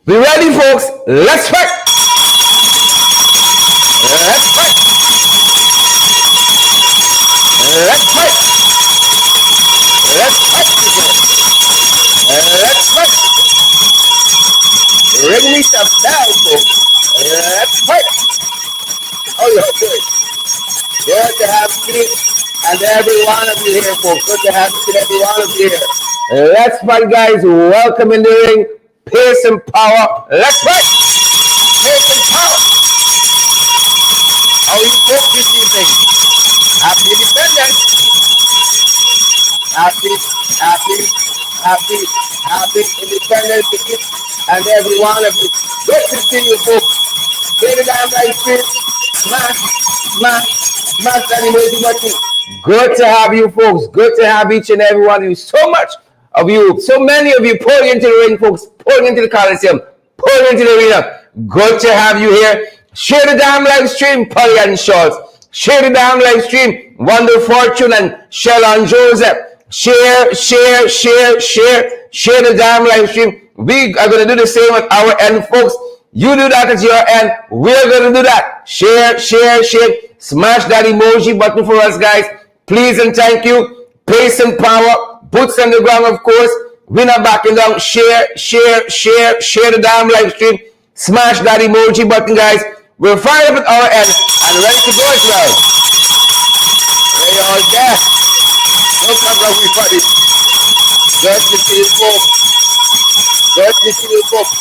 We ready, folks? Let's fight! Let's fight! Let's fight! Let's fight! Let's fight! Ring me stuff down, folks. Let's fight! Oh, you're good. Good to have you and every one of you here, folks. Good to have you, every one of you here. Let's fight, guys. Welcome in the ring. Pace and power. Let's fight! Pace and power. How you folks this evening? Happy Independence. Happy Independence to each and every one of you. Good to see you, folks. Play the damn right spirit. Smash that emoji button. Good to have you, folks. Good to have each and every one of you. So much of you, so many of you pouring into the ring, folks, pouring into the Coliseum, pouring into the arena. Good to have you here. Share the damn live stream, Polly and Schultz. Share the damn live stream, Wonder Fortune and Shellon Joseph. Share the damn live stream. We are going to do the same at our end, folks. You do that at your end. We're going to do that. Share. Smash that emoji button for us, guys. Please and thank you. Pace and power. Boots on the ground, of course. We're not backing down. Share the damn live stream. Smash that emoji button, guys. We're fired up at our end and ready to go as well. There you all there. No problem, everybody. Good to see you, folks. Good to see you, folks.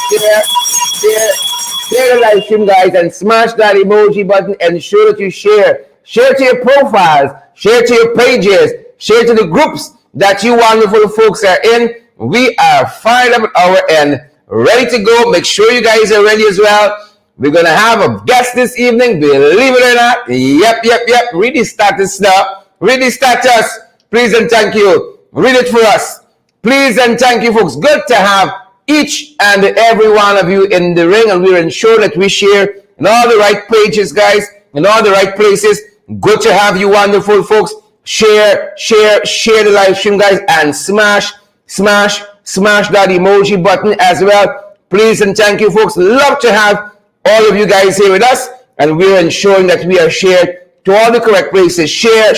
Share the live stream, guys, and smash that emoji button. Ensure that you share. Share to your profiles. Share to your pages. Share to the groups that you wonderful folks are in. We are fired up at our end, ready to go. Make sure you guys are ready as well. We're going to have a guest this evening, believe it or not. Yep. Read the status now. Read the status. Please and thank you. Read it for us. Please and thank you, folks. Good to have each and every one of you in the ring, and we'll ensure that we share in all the right pages, guys, in all the right places. Good to have you wonderful folks. Share the live stream, guys, and smash that emoji button as well. Please and thank you, folks. Love to have all of you guys here with us, and we're ensuring that we are shared to all the correct places. Share,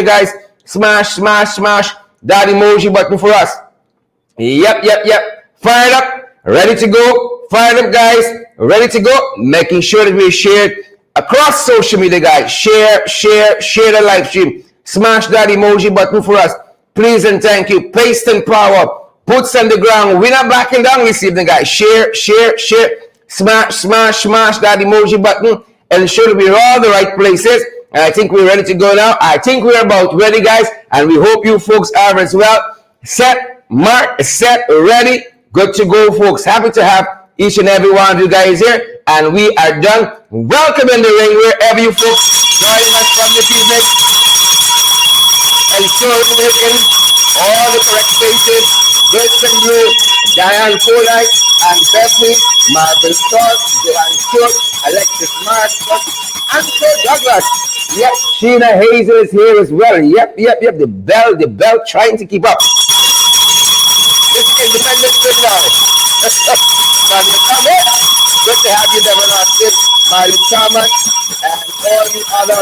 guys. Smash that emoji button for us. Yep. Fired up, ready to go. Fired up, guys, ready to go. Making sure that we share across social media, guys. Share the live stream. Smash that emoji button for us. Please and thank you. Pace and power. Boots on the ground. We're not backing down this evening, guys. Share. Smash that emoji button. Ensure that we're all the right places. And I think we're ready to go now. I think we're about ready, guys. And we hope you folks are as well. Set, ready. Good to go, folks. Happy to have each and every one of you guys here. And we are done. Welcome in the ring wherever you folks joining us from this evening. Ensure we're in all the correct places. Wilson Blue, Diane Polite, and Bethany, Marvel Scott, Joanne Stewart, Alexis Marshall, and Douglas. Yep, Sheena Hazel is here as well. Yep. The bell trying to keep up. This is Independence Good now. Good to have you, Devon Austin, Marley Thomas, and all the other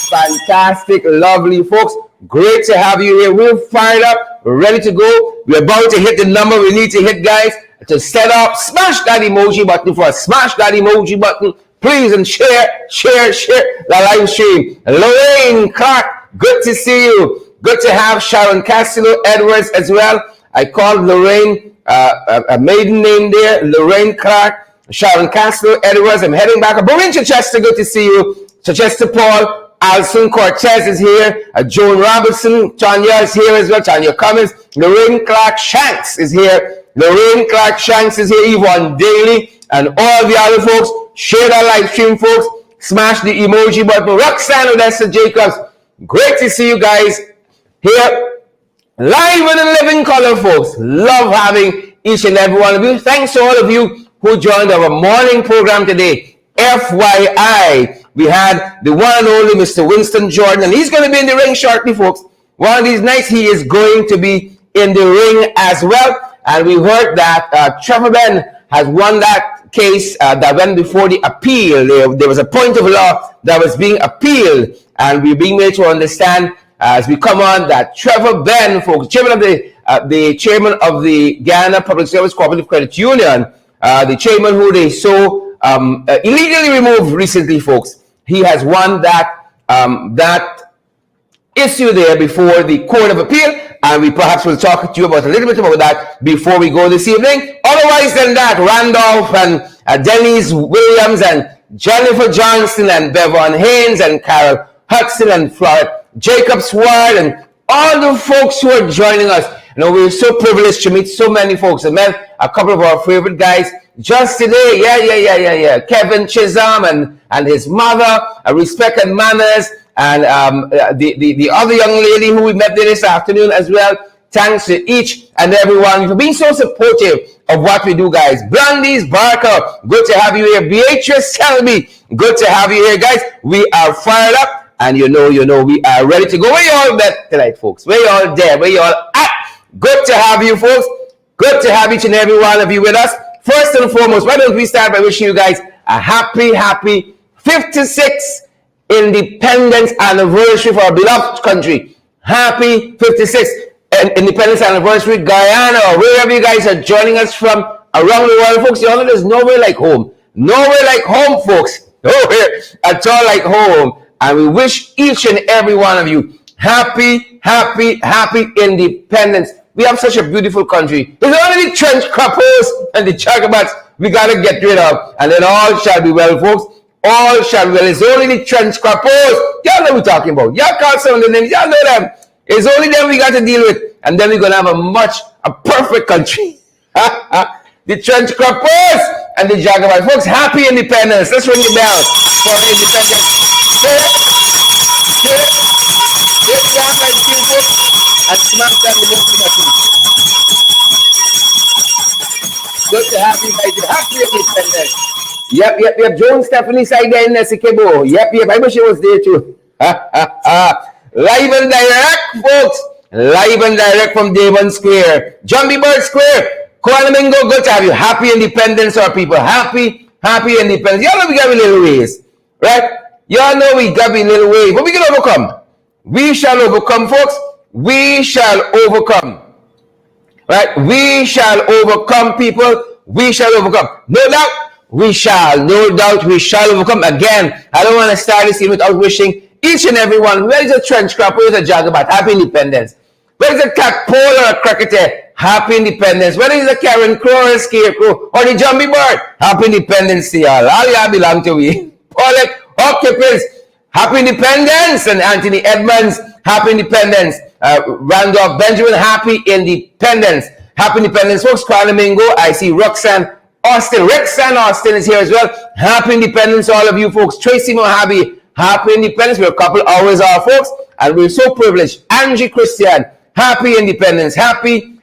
fantastic, lovely folks. Great to have you here. We're fired up, ready to go. We're about to hit the number we need to hit, guys, to set up. Smash that emoji button for us. Smash that emoji button, please, and share the live stream. Lorraine Clark, good to see you. Good to have Sharon Castillo Edwards as well. I called Lorraine a maiden name there. Lorraine Clark, Sharon Castillo Edwards. I'm heading back. Borin Chichester, good to see you. Chichester Paul. Alson Cortez is here. Joan Robertson. Tanya is here as well. Tanya Cummins. Lorraine Clark Shanks is here. Yvonne Daly. And all the other folks. Share that live stream, folks. Smash the emoji button. Roxanne Odessa Jacobs. Great to see you guys here. Live and in living color, folks. Love having each and every one of you. Thanks to all of you who joined our morning program today. FYI. We had the one and only Mr. Winston Jordan, and he's going to be in the ring shortly, folks. One of these nights, he is going to be in the ring as well. And we heard that Trevor Ben has won that case that went before the appeal. There was a point of law that was being appealed, and we're being made to understand as we come on that Trevor Ben, folks, chairman of the Guyana Public Service Cooperative Credit Union, the chairman who they so illegally removed recently, folks, he has won that issue there before the Court of Appeal, and we perhaps will talk to you about a little bit about that before we go this evening. Otherwise than that, Randolph and Denise Williams and Jennifer Johnson and Bevan Haynes and Carol Hudson and Florida Jacob Sward and all the folks who are joining us. You know, we're so privileged to meet so many folks. I met a couple of our favorite guys just today. Yeah. Kevin Chisholm and his mother, Respect and Manners, and the other young lady who we met there this afternoon as well. Thanks to each and every one for being so supportive of what we do, guys. Brandy's Barker, good to have you here. Beatrice Selby, good to have you here, guys. We are fired up, and you know, we are ready to go. Where you all at tonight, folks? Where you all there? Where you all at? Good to have you, folks. Good to have each and every one of you with us. First and foremost, why don't we start by wishing you guys a happy 56th Independence Anniversary for our beloved country. Happy 56th Independence Anniversary, Guyana, or wherever you guys are joining us from around the world, folks. You all know there's nowhere like home. Nowhere like home, folks. Nowhere at all like home. And we wish each and every one of you happy independence. We have such a beautiful country. There's only the trench crappers and the jagabats we got to get rid of. And then all shall be well, folks. All shall be well. It's only the trench crappers. Y'all know what we're talking about. Y'all call some of the names. Y'all know them. It's only them we got to deal with. And then we're going to have a perfect country. The trench crappers and the jagabats. Folks, happy independence. Let's ring the bell for independence. And smash that remote button. Good to have you guys. Happy independence. Yep. Joan Stephanie side there in Nesikebo. Yep. I wish it was there too. Live and direct, folks. Live and direct from Devon Square. Jumbie Bird Square. Kuala Mingo, good to have you. Happy independence, our people. Happy independence. Y'all know we got a little ways, right? Y'all know we got a little ways, but we can overcome. We shall overcome, folks. We shall overcome. Right? We shall overcome, people. We shall overcome. No doubt, we shall. No doubt, we shall overcome. Again, I don't want to start this evening without wishing each and every one, where is a trench crop, where is a jagabat, happy independence. Where is a catpole or a cricketer, happy independence. Where is a Karen Crow or a scarecrow or the jumbie bird, happy independence to y'all. All y'all belong to me. Paulette Occupants, happy independence. And Anthony Edmonds, happy independence. Randolph Benjamin, happy independence. Happy independence, folks. Kuala Mingo, I see Roxanne Austin. Roxanne Austin is here as well. Happy independence, all of you folks. Tracy Mojave, happy independence. We're a couple hours off, folks, and we're so privileged. Angie Christian, happy independence. Happy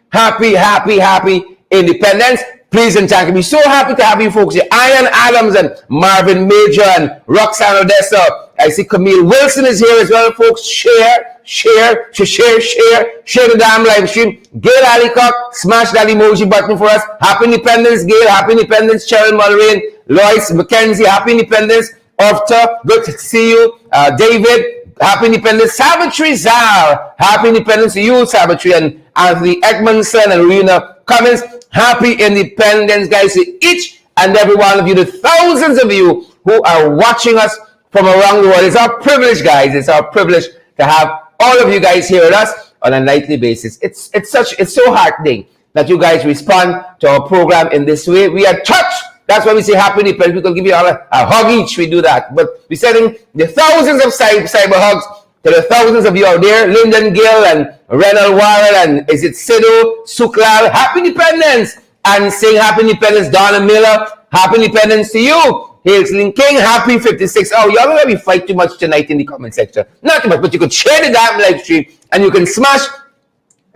independence. Please and thank you. We're so happy to have you folks here. Ian Adams and Marvin Major and Roxanne Odessa. I see Camille Wilson is here as well, folks. Share the damn live stream. Gail Allicock, smash that emoji button for us. Happy Independence, Gail. Happy Independence, Cheryl Mulrain. Lois McKenzie, happy Independence. Ofta, good to see you. David, happy Independence. Savitri Zal, happy Independence to you, Savitri. And Anthony Edmondson and Rena Cummins, happy Independence, guys, to each and every one of you, the thousands of you who are watching us from around the world. It's our privilege, guys. It's our privilege to have all of you guys here with us on a nightly basis. It's so heartening that you guys respond to our program in this way. We are touched. That's why we say happy independence. We can give you all a hug each. We do that. But we're sending the thousands of cyber hugs to the thousands of you out there. Lyndon Gill and Renal Warren and is it Sido, Suklal. Happy independence. And saying happy independence, Donna Miller. Happy independence to you. Hazelin King, happy 56. Oh, y'all don't let me fight too much tonight in the comment section. Not too much, but you could share the damn live stream and you can smash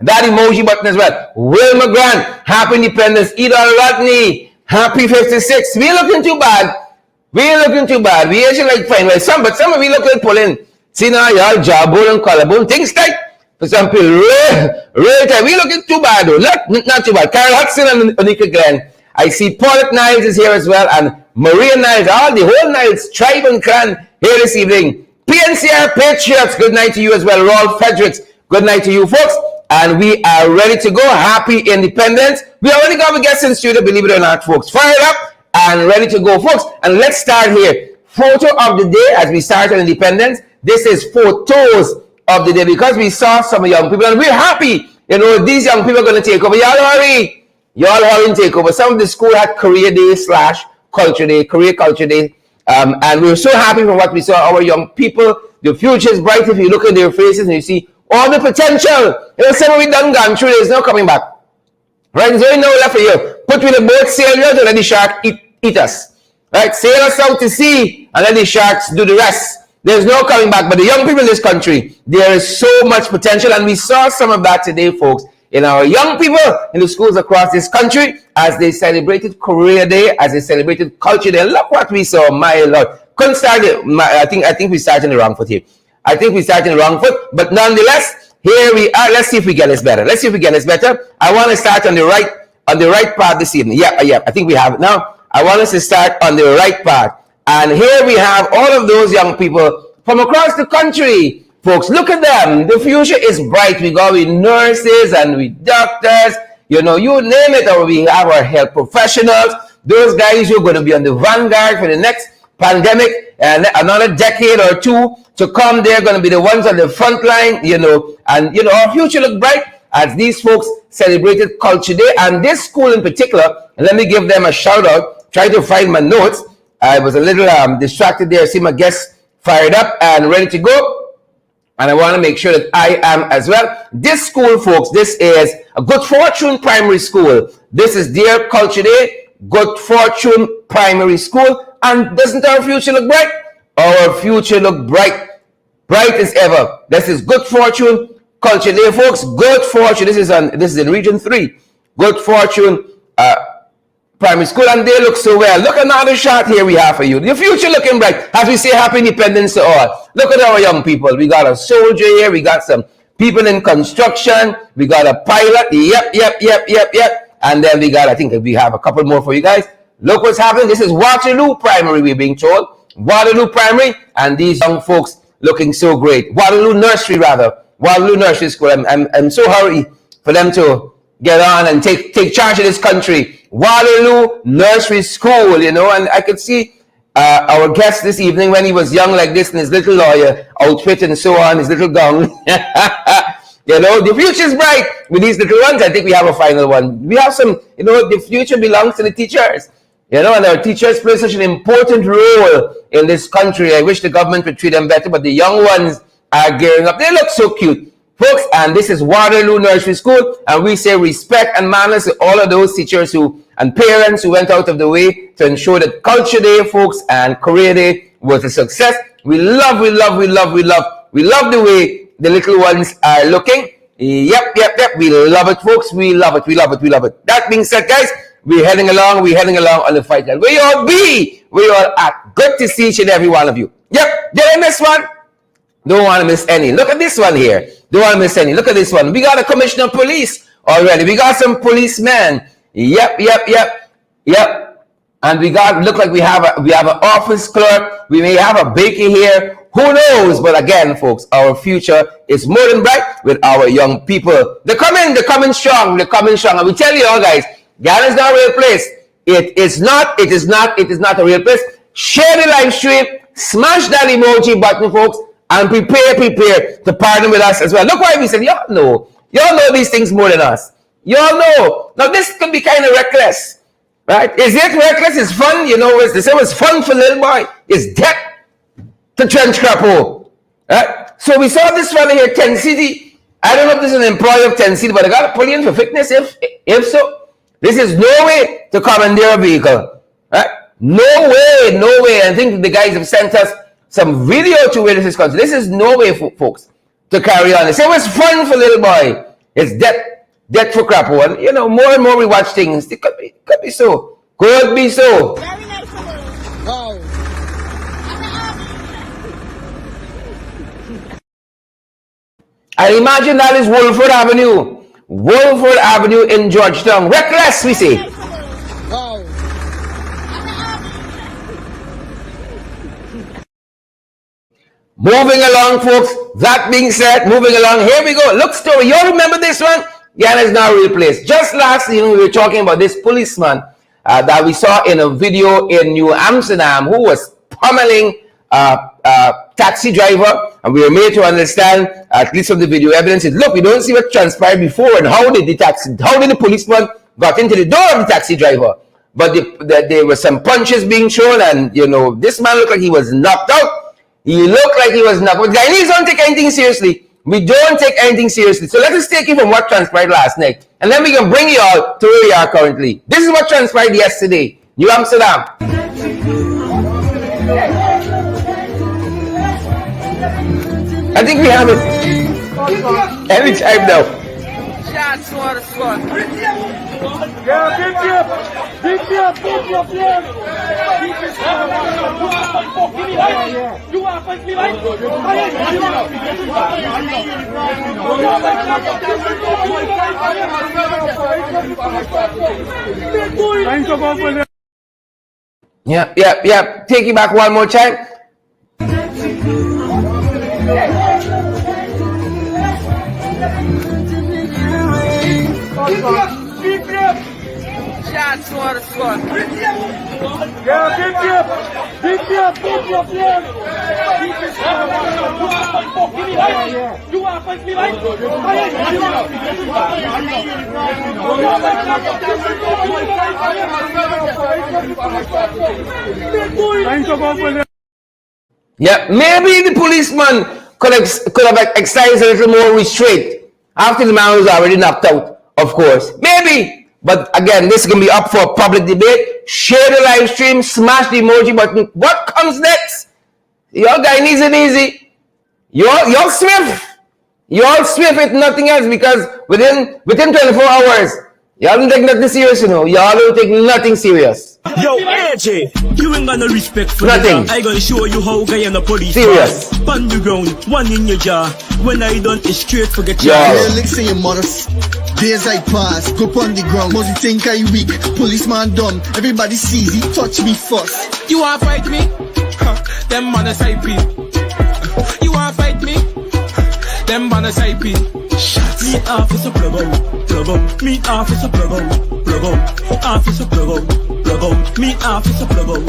that emoji button as well. Wilma Grant, happy independence. Edon Rodney, happy 56. We ain't looking too bad. We actually like fine. Well, some of we look like pulling. See now, y'all jawbone and collarbone. Things tight. For some people, real tight. We looking too bad though. Not too bad. Carol Hudson and Onika Glenn. I see Paulette Niles is here as well, and Maria Niles, all the whole Niles tribe and clan here this evening. PNCR Patriots, good night to you as well. Rolf Fredericks, good night to you folks. And we are ready to go. Happy Independence. We already got a guest in studio, believe it or not, folks. Fired up and ready to go, folks. And let's start here. Photo of the day as we start on Independence. This is photos of the day because we saw some young people and we're happy. You know, these young people are going to take over. Y'all hurry. Y'all hurry and take over. Some of the school had career day / culture day, career culture day. And we were so happy for what we saw. Our young people, the future is bright if you look at their faces and you see all the potential. You know, some we done gone through, there's no coming back. Right? There's only no left for you. Put with the boat, sail out, and let the shark eat us. Right? Sail us out to sea and let the sharks do the rest. There's no coming back. But the young people in this country, there is so much potential. And we saw some of that today, folks, in our young people in the schools across this country as they celebrated Career Day, as they celebrated Culture Day. Look what we saw, my Lord. Couldn't start it. I think we started on the wrong foot here. I think we started on the wrong foot. But nonetheless, here we are. Let's see if we get this better. Let's see if we get this better. I want to start on the right path this evening. Yeah, I think we have it now. I want us to start on the right path. And here we have all of those young people from across the country. Folks, look at them. The future is bright. We got with nurses and with doctors. You know, you name it. Or we have our health professionals. Those guys who are going to be on the vanguard for the next pandemic and another decade or two to come. They're going to be the ones on the front line, you know. And, you know, our future look bright as these folks celebrated Culture Day. And this school in particular, and let me give them a shout out. Try to find my notes. I was a little distracted there. I see my guests fired up and ready to go. And I want to make sure that I am as well. This school, folks, this is a Good Fortune Primary School. This is their Culture Day, Good Fortune Primary School. And doesn't our future look bright? Our future look bright. Bright as ever. This is Good Fortune Culture Day, folks. Good Fortune. This is in Region 3. Good Fortune Primary School, and they look so well. Look at another shot here we have for you. The future looking bright. As we say, happy independence to all. Look at our young people. We got a soldier here. We got some people in construction. We got a pilot. Yep. And then we got, I think we have a couple more for you guys. Look what's happening. This is Waterloo Primary, we're being told. Waterloo Primary, and these young folks looking so great. Waterloo Nursery, rather. Waterloo Nursery School. I'm so hurry for them to get on and take charge of this country. Waterloo Nursery School, you know, and I could see our guest this evening when he was young like this in his little lawyer outfit and so on, his little gown. You know, the future is bright with these little ones. I think we have a final one. We have some, you know, the future belongs to the teachers. You know, and our teachers play such an important role in this country. I wish the government would treat them better, but the young ones are gearing up. They look so cute. Folks, and this is Waterloo Nursery School, and we say respect and manners to all of those teachers and parents who went out of the way to ensure that Culture Day, folks, and Career Day was a success. We love the way the little ones are looking. Yep. We love it, folks. We love it. That being said, guys, we're heading along on the fight line. Where you all be? Where you all at? Good to see each and every one of you. Yep, did I miss one? Don't want to miss any. Look at this one here. Don't want to miss any. Look at this one. We got a commissioner of police already. We got some policemen. Yep. And look like we have an office clerk. We may have a baker here. Who knows? But again, folks, our future is more than bright with our young people. They're coming strong. And we tell you all, guys, Ghana is not a real place. It is not a real place. Share the live stream. Smash that emoji button, folks. And prepare to partner with us as well. Look why we said, y'all know these things more than us. Y'all know. Now, this could be kind of reckless, right? Is it reckless? It's fun. You know, they say it's fun for little boy. It's death to trench crappo, right? So we saw this one here, 10 City. I don't know if this is an employee of 10 City, but I got to put in for fitness if so. This is no way to commandeer a vehicle, right? No way. I think the guys have sent us some video to where this is concerned. This is no way, folks, to carry on. They say it was fun for little boy. It's death for crappo. And, you know, more and more we watch things. It could be so. Could be so. Very nice. Wow. I imagine that is Wolford Avenue in Georgetown. Reckless, we say. Wow. Moving along, folks. That being said, moving along. Here we go. Look, story. You all remember this one? Ghana is now replaced. Just last evening, we were talking about this policeman that we saw in a video in New Amsterdam who was pummeling taxi driver, and we were made to understand, at least from the video evidence, is look, we don't see what transpired before and how did the policeman got into the door of the taxi driver. But there were some punches being thrown, and you know, this man looked like he was knocked out. He looked like he was knocked out. Guyanese don't take anything seriously. We don't take anything seriously. So let us take you from what transpired last night, and then we can bring you all to where we are currently. This is what transpired yesterday, New Amsterdam. I think we have it every time now. Shots for the squad. Yeah. Take it back one more time. Shots for the squad. Yeah, maybe the policeman could have exercised a little more restraint after the man was already knocked out, of course. Maybe. But again, this is going to be up for public debate. Share the live stream, smash the emoji button. What comes next? Y'all Guyanese and easy. Y'all swift. Y'all swift with nothing else, because within 24 hours, y'all don't take nothing serious, you know. Y'all don't take nothing serious. Yo, AJ, you ain't got no respect for nothing. I gonna show you how guy and the police serious. On the ground, one in your jaw. When I done it straight for get yeah. Licks in your mothers. Days I pass, go on the ground. Must you think I weak? Policeman dumb. Everybody sees he touch me first. You wanna fight me? Them man a side P. You wanna fight me? Them man a side P. Me officer plug out. Me officer plug out. Officer plug out. Me officer plug out.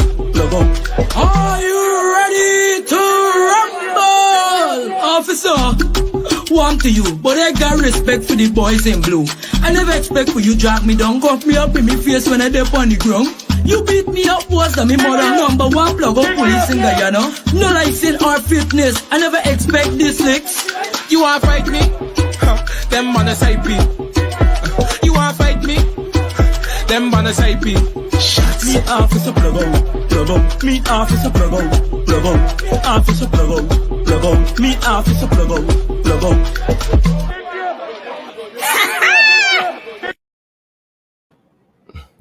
Are you ready to rumble? Officer, one to you, but I got respect for the boys in blue. I never expect for you drag me down, cuff me up in me face when I dip on the ground. You beat me up worse than me mother. Number one plug up police in Guyana. No license or fitness. I never expect this licks. You wanna fight me? Them man a side P. You wanna fight me? Them man a side P. Me officer plug out. Me officer plug out. Officer plug out. Me officer plug out.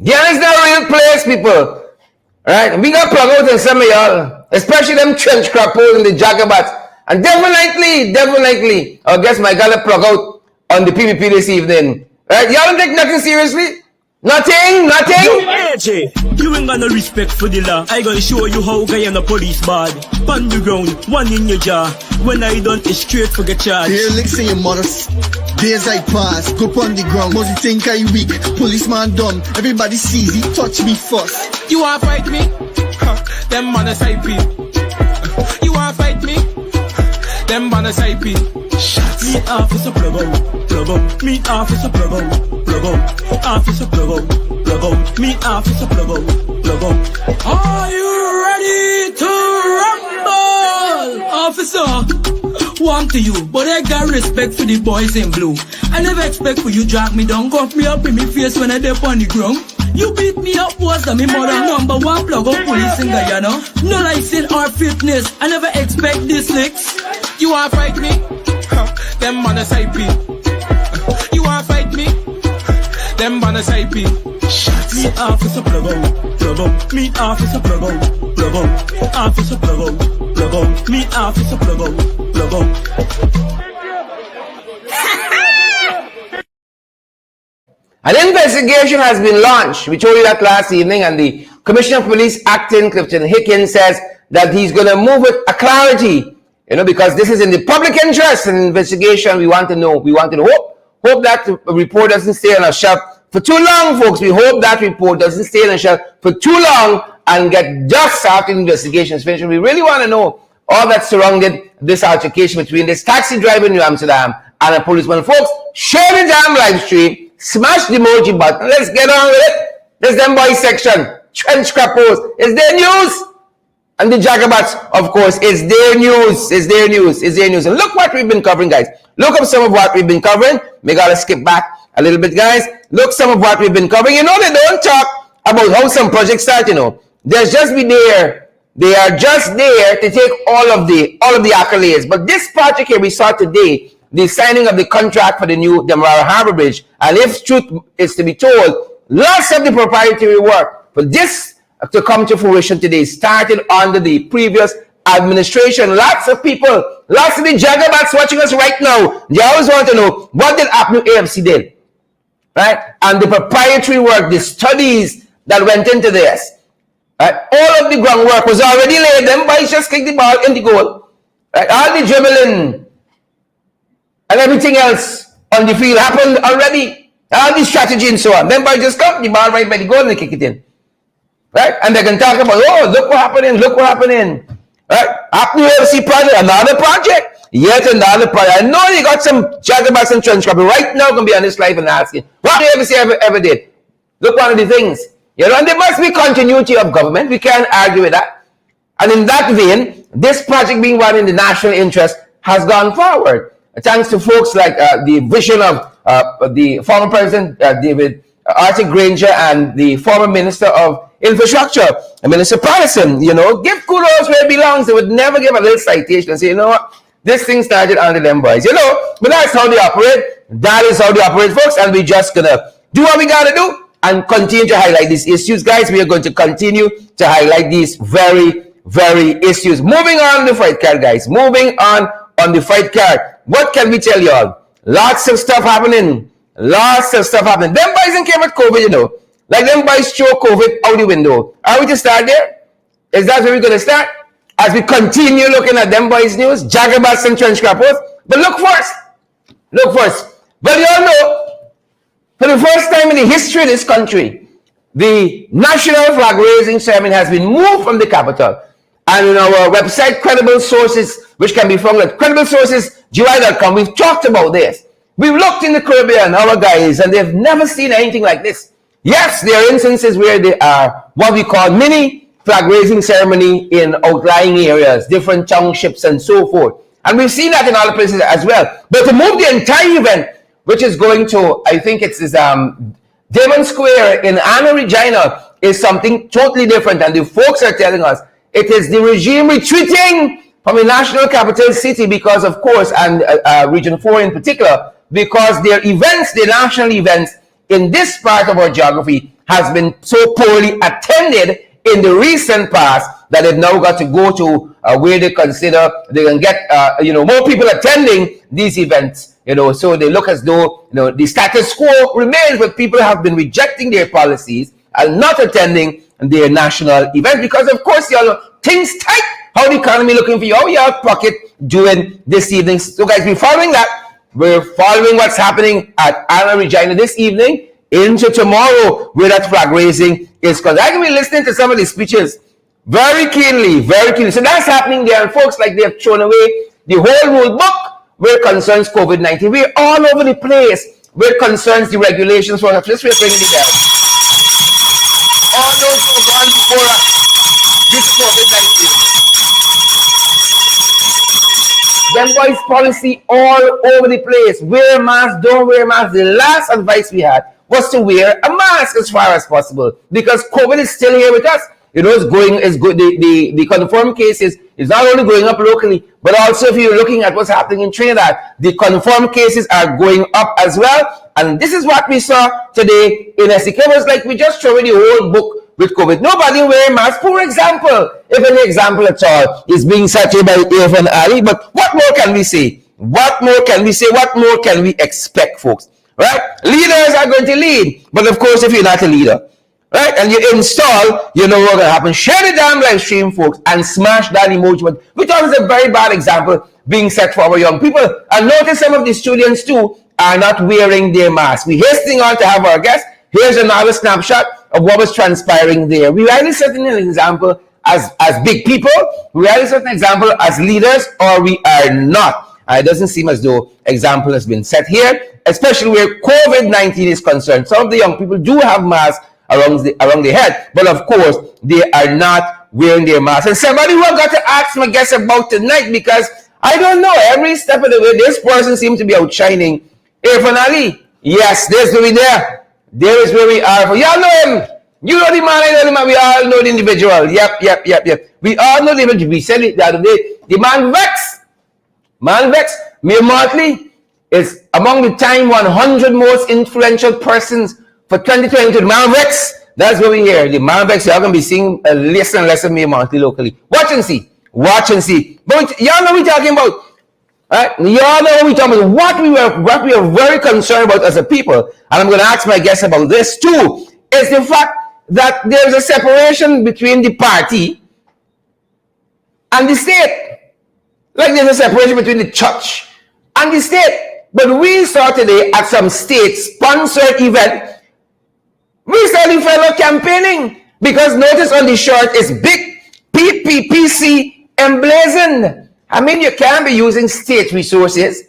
Ghana is not a real place, people. Alright, we got plug out in some of y'all, especially them trench crappos and the jagabats. And definitely, I guess my gala plug out on the PPP this evening. Alright, y'all don't take nothing seriously? Nothing? Yo, AJ, you ain't got no respect for the law. I gonna show you how guy and the police bad. On the ground, one in your jaw. When I done it straight for get charged. Licks in your mothers. Days I pass, go on the ground. Must you think I weak? Policeman dumb. Everybody sees he touch me first. You wanna fight me? Them man a side P. You wanna fight me? Them man a side P. Me officer plug out. Me officer plug out. Officer plug out. Me officer plug out. Are you ready to rumble? Officer, one to you, but I got respect for the boys in blue. I never expect for you drag me down, cuff me up in me face when I dip on the ground. You beat me up worse than me mother. Number one plug up police in Guyana. No license or fitness. I never expect this licks. You wanna fight me? Them man a side P. You wanna fight me? Them man a side P. Me officer plug out. Me officer plug out. Officer plug out. Me officer plug out. An investigation has been launched. We told you that last evening, and the Commissioner of Police acting, Clifton Hickins, says that he's going to move with a clarity because this is in the public interest and investigation. We want to know. Hope that report doesn't stay on a shelf for too long, folks. We hope that report doesn't stay on a shelf for too long and get just after the investigation is finished. We really want to know all that surrounded this altercation between this taxi driver in New Amsterdam and a policeman. Folks, share the damn live stream, smash the emoji button. Let's get on with it. There's them boys section, trench crappos. Is there news? And the Jagabats, of course, is their news. And look what we've been covering, guys. Look up some of what we've been covering. We gotta skip back a little bit, guys. Look some of what we've been covering. They don't talk about how some projects start, They're just be there. They are just there to take all of the accolades. But this project here we saw today, the signing of the contract for the new Demora Harbour Bridge, and if truth is to be told, lots of the proprietary work for this to come to fruition today started under the previous administration. Lots of people, lots of the Jagabats watching us right now, they always want to know what did APNU AFC did, right? And the proprietary work, the studies that went into this, right? All of the groundwork was already laid. Them boys just kick the ball in the goal, right? All the dribbling and everything else on the field happened already. All the strategy and so on. Them boys just cut the ball right by the goal and they kick it in. Right? And they can talk about, look what happening. Right? APNU AFC project, another project. Yet another project. I know you got some Jagabats and trench crappers right now going to be on this live and asking, what the AFC ever did? Look, one of the things. And there must be continuity of government. We can't argue with that. And in that vein, this project being one in the national interest has gone forward. Thanks to folks like the vision of the former President David Arthur Granger and the former Minister of Infrastructure, Minister Patterson, give kudos where it belongs. They would never give a little citation and say, what, this thing started under them boys, but that's how they operate. That is how they operate, folks, and we're just gonna do what we gotta do and continue to highlight these issues, guys. We are going to continue to highlight these very, very issues. Moving on the fight card, guys. Moving on the fight card. What can we tell y'all? Lots of stuff happening. Them boys in care with COVID, Like them boys throw COVID out the window. Are we to start there? Is that where we're going to start? As we continue looking at them boys' news, Jagabats and trench crappers. But look first. Well, you all know, for the first time in the history of this country, the national flag raising ceremony has been moved from the capital. And in our website, Credible Sources, which can be found at crediblesources.com, we've talked about this. We've looked in the Caribbean, our guys, and they've never seen anything like this. Yes, there are instances where they are what we call mini flag raising ceremony in outlying areas, different townships and so forth. And we've seen that in other places as well. But to move the entire event, which is going to, I think it's Damon Square in Anna Regina, is something totally different. And the folks are telling us it is the regime retreating from the national capital city because, of course, and Region 4 in particular, because their events, the national events in this part of our geography has been so poorly attended in the recent past that they've now got to go to where they consider they can get more people attending these events. So they look as though the status quo remains, but people have been rejecting their policies and not attending their national event because, of course, things tight. How the economy looking for you? How your pocket doing this evening? So, guys, we're following that. We're following what's happening at Anna Regina this evening into tomorrow, where that flag raising is concerned. I can be listening to some of the speeches very keenly. So that's happening there. And folks, like, they have thrown away the whole rule book where it concerns COVID-19. We're all over the place where it concerns the regulations for us. Let's bring the bell. All those who have gone before us, this COVID-19. Them boys policy all over the place. Wear a mask, don't wear a mask. The last advice we had was to wear a mask as far as possible because COVID is still here with us. It's good. The confirmed cases is not only going up locally, but also if you're looking at what's happening in Trinidad, the confirmed cases are going up as well. And this is what we saw today in SDK. It was like we just threw the whole book with COVID. Nobody wear masks, for example. If any example at all is being cited by AF and Ali. But what more can we say? What more can we expect, folks? Right? Leaders are going to lead. But of course, if you're not a leader, right? And you install, you know what's going to happen. Share the damn live stream, folks, and smash that emoji button. We thought it's a very bad example being set for our young people. And notice some of the students, too, are not wearing their masks. We hastening on to have our guest. Here's another snapshot of what was transpiring there. We either set an example as big people, we either set an example as leaders, or we are not. It doesn't seem as though example has been set here, especially where COVID-19 is concerned. Some of the young people do have masks around their head, but of course, they are not wearing their masks. And somebody who I've got to ask my guest about tonight, because I don't know, every step of the way, this person seems to be outshining Irfan Ali. Yes, there's where we there. There is where we are. Y'all know him. You know the man, I know the man. We all know the individual. Yep. We all know the individual. We said it the other day. The man Vex. Mere Motley is among the time 100 most influential persons for 2022. The man Vex. That's what we hear. The man Vex. You're going to be seeing less and less of Mere Motley locally. Watch and see. But y'all know what we're talking about. Right? Y'all know what we're talking about. What we are very concerned about as a people, and I'm going to ask my guests about this too, is the fact that there's a separation between the party and the state. Like there's a separation between the church and the state. But we saw today at some state-sponsored event, we saw the fellow campaigning, because notice on the shirt is big PPPC emblazoned. I mean, you can't be using state resources.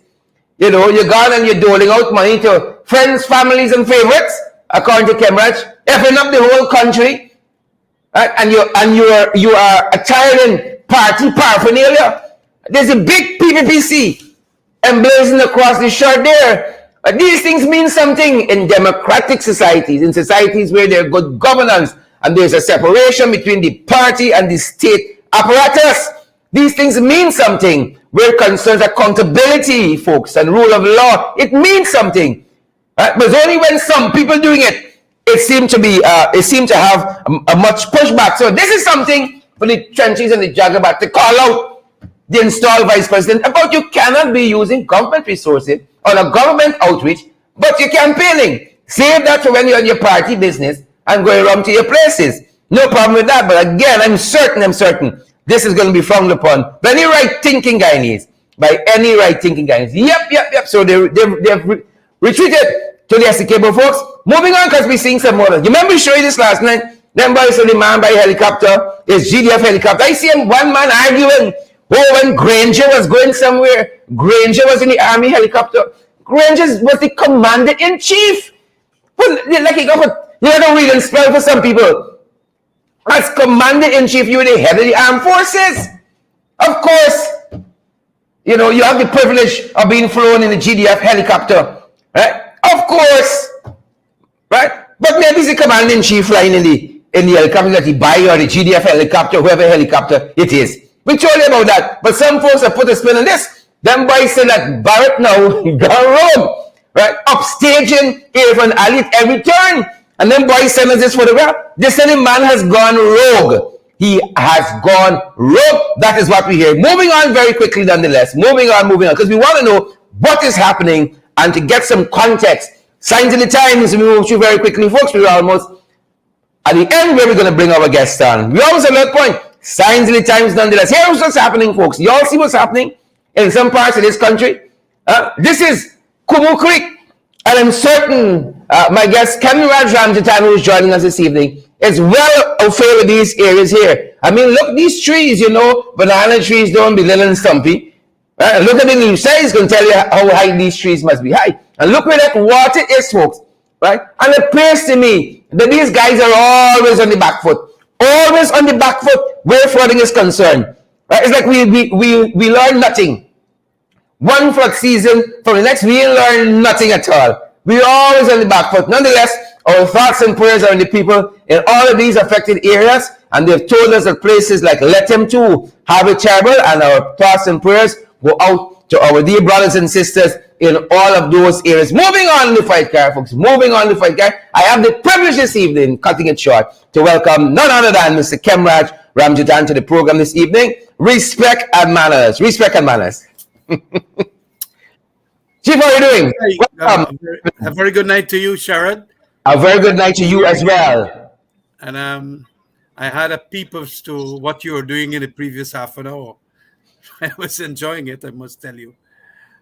You know, you're gone and you're doling out money to friends, families, and favorites, according to Khemraj, effing up the whole country, right? And you are attired in party paraphernalia. There's a big PPPC emblazoned across the shirt there. These things mean something in democratic societies, in societies where there's good governance, and there's a separation between the party and the state apparatus. These things mean something where it concerns accountability, folks, and rule of law. It means something. But it's only when some people doing it, it seemed to have a much pushback. So this is something for the trenches and the juggernaut to call out the installed vice president about. You cannot be using government resources on a government outreach, but you're campaigning. Save that for when you're on your party business and going around to your places. No problem with that. But again, I'm certain this is going to be frowned upon by any right-thinking Guyanese. Yep. So they've retreated to the escapable folks. Moving on, because we're seeing some more. You remember we showed you this last night? Then boys saw the man by helicopter. It's GDF Helicopter. I see him, one man arguing. Oh, when Granger was going somewhere, Granger was in the army helicopter. Granger was the commander-in-chief. Well, like you got to read and spell for some people. As commander-in-chief, you're the head of the armed forces. Of course, you know, you have the privilege of being flown in the GDF helicopter, right? Of course, right? But maybe it's the commander-in-chief flying in the helicopter that he buy, or the GDF helicopter, whoever helicopter it is. We told you about that. But some folks have put a spin on this. Them boys say that Barrett now gone rogue, right? Upstaging Irfan Ali at every turn. And then boys send us this photograph. They said the man has gone rogue. He has gone rogue. That is what we hear. Moving on very quickly nonetheless. Moving on. Because we want to know what is happening, and to get some context. Signs of the times, we move through very quickly, folks. We're almost at the end where we're going to bring our guests on. We always at that point. Signs of the times nonetheless. Here's what's happening, folks. You all see what's happening in some parts of this country. This is Kumu Creek. And I'm certain my guest, Khemraj Ramjattan, who is joining us this evening, is well au fait with these areas here. I mean, look, these trees, you know, banana trees don't be little and stumpy. Look at the leaf size, going to tell you how high these trees must be high. And look where that water is, folks. Right? And it appears to me that these guys are always on the back foot. Always on the back foot where flooding is concerned. Right? It's like we learn nothing. One flood season, from the next we learn nothing at all. We're always on the back foot. Nonetheless, our thoughts and prayers are on the people in all of these affected areas, and they've told us that places like Lethem too have it terrible, and our thoughts and prayers go out to our dear brothers and sisters in all of those areas. Moving on the fight car, folks. Moving on the fight car. I have the privilege this evening, cutting it short, to welcome none other than Mr. Khemraj Ramjattan to the program this evening. Respect and manners. Respect and manners. Chief, how are you doing? A very good night to you, Sharad. A very good night to you as well. And I had a peep as to what you were doing in the previous half an hour. I was enjoying it, I must tell you.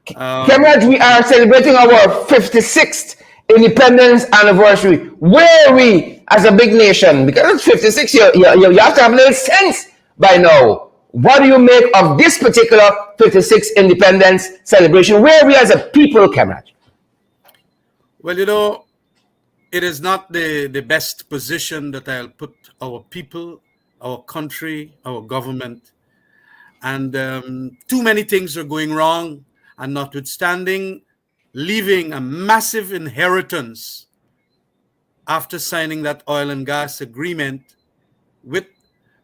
Khemraj, we are celebrating our 56th independence anniversary. Where are we as a big nation? Because it's 56, you have to have a little sense by now. What do you make of this particular 56th independence celebration? Where are we as a people, Khemraj? Well, you know, it is not the best position that I'll put our people, our country, our government. And too many things are going wrong. And notwithstanding, leaving a massive inheritance after signing that oil and gas agreement with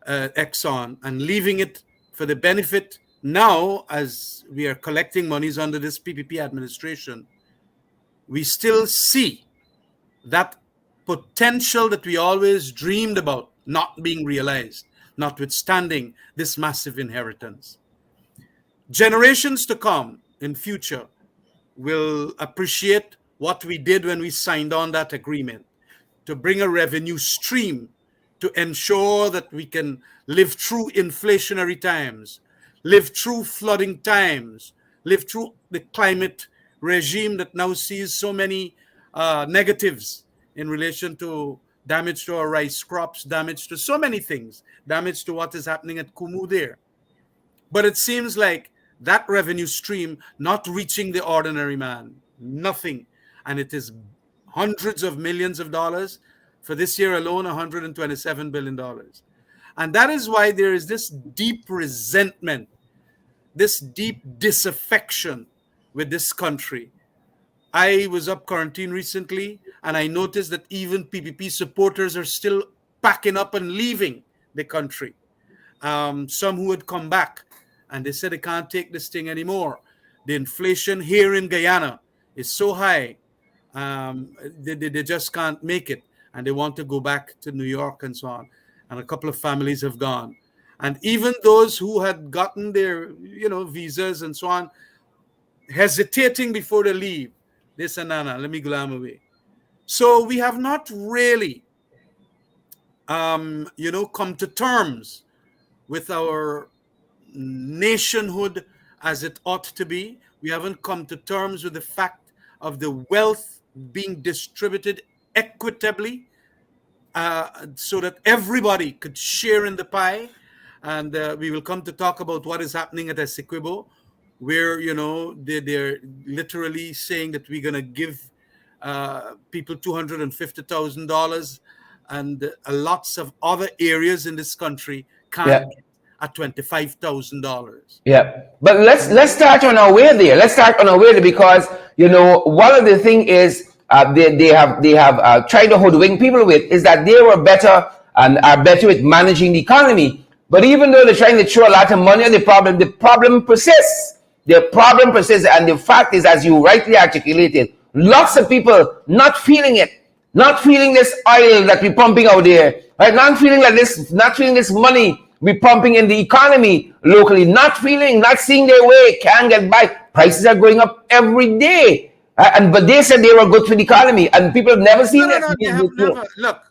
Exxon, and leaving it for the benefit now, as we are collecting monies under this PPP administration, we still see that potential that we always dreamed about not being realized, notwithstanding this massive inheritance. Generations to come in future will appreciate what we did when we signed on that agreement to bring a revenue stream to ensure that we can live through inflationary times, live through flooding times, live through the climate regime that now sees so many negatives in relation to damage to our rice crops, damage to so many things, damage to what is happening at Kumu there. But it seems like that revenue stream not reaching the ordinary man, nothing. And it is hundreds of millions of dollars. For this year alone, $127 billion. And that is why there is this deep resentment, this deep disaffection with this country. I was up quarantine recently, and I noticed that even PPP supporters are still packing up and leaving the country. Some who had come back, and they said they can't take this thing anymore. The inflation here in Guyana is so high, they just can't make it. And they want to go back to New York and so on. And a couple of families have gone. And even those who had gotten their, visas and so on, hesitating before they leave. They said, no, let me glam away. So we have not really, come to terms with our nationhood as it ought to be. We haven't come to terms with the fact of the wealth being distributed equitably, so that everybody could share in the pie. And we will come to talk about what is happening at Essequibo, where they're literally saying that we're going to give people $250,000, and lots of other areas in this country can't get at $25,000. Yeah, but let's start on our way there. Let's start on our way there, because one of the thing is they have tried to hoodwink people with is that they were better and are better with managing the economy. But even though they're trying to throw a lot of money at the problem persists. The problem persists, and the fact is, as you rightly articulated, lots of people not feeling it, not feeling this oil that we're pumping out there, right? Not feeling this money we're pumping in the economy locally, not seeing their way, can't get by. Prices are going up every day. But they said they were good for the economy, and people have never seen it. No, they have never. Look,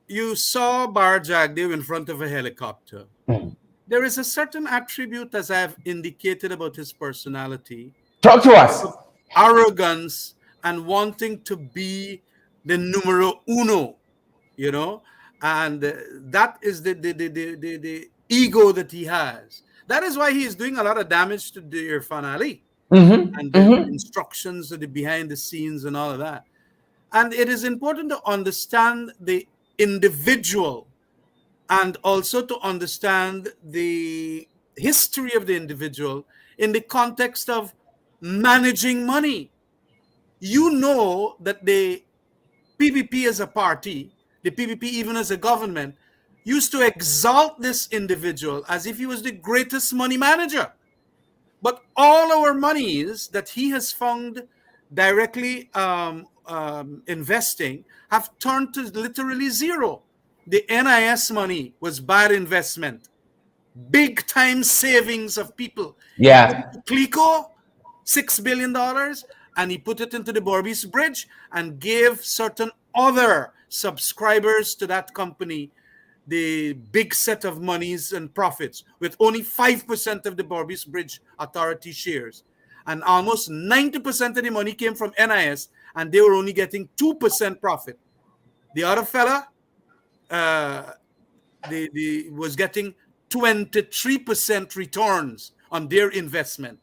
you saw Barjag there in front of a helicopter. There is a certain attribute, as I have indicated, about his personality. Talk to us. Arrogance and wanting to be the numero uno, and that is the ego that he has. That is why he is doing a lot of damage to the Irfan Ali. And the instructions of the behind the scenes and all of that. And it is important to understand the individual, and also to understand the history of the individual in the context of managing money. You know that the PPP as a party, the PPP even as a government, used to exalt this individual as if he was the greatest money manager. But all our monies that he has found directly investing have turned to literally zero. The NIS money was bad investment. Big time savings of people. Yeah. Clico, $6 billion, and he put it into the Borbis Bridge and gave certain other subscribers to that company the big set of monies and profits, with only 5% of the Berbice Bridge Authority shares. And almost 90% of the money came from NIS, and they were only getting 2% profit. The other fella was getting 23% returns on their investment.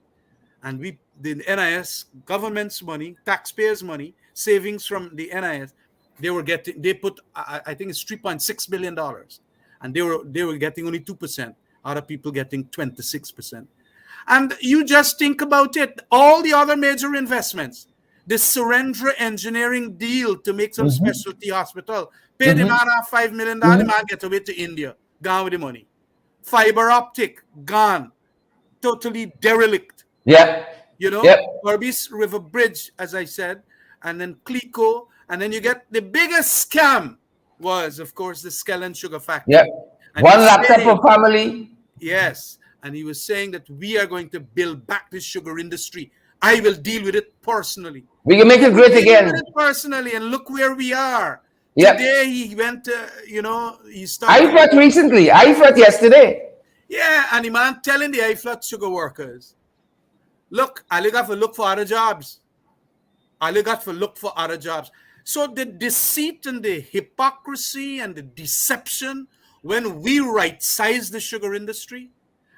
And the NIS, government's money, taxpayers' money, savings from the NIS, they put, I think it's $3.6 billion. And they were getting only 2%, other people getting 26%. And you just think about it, all the other major investments, the Surrender Engineering deal to make some specialty hospital, pay the man $5 million, the man get away to India, gone with the money. Fiber optic, gone, totally derelict. Yeah. You know, Yep. Berbice River Bridge, as I said, and then Clico, and then you get the biggest scam was, of course, the Skellen Sugar Factory. Yep. And One he's laptop saying- per family. Yes, and he was saying that we are going to build back the sugar industry. I will deal with it personally. We can make it great Deal again. with it personally, and look where we are. Yep. Today he went, he started. IFRT recently. IFRT yesterday. Yeah, and the man telling the IFLOT sugar workers, look, all you got to look for other jobs. All you got to look for other jobs. So the deceit and the hypocrisy and the deception, when we right-sized the sugar industry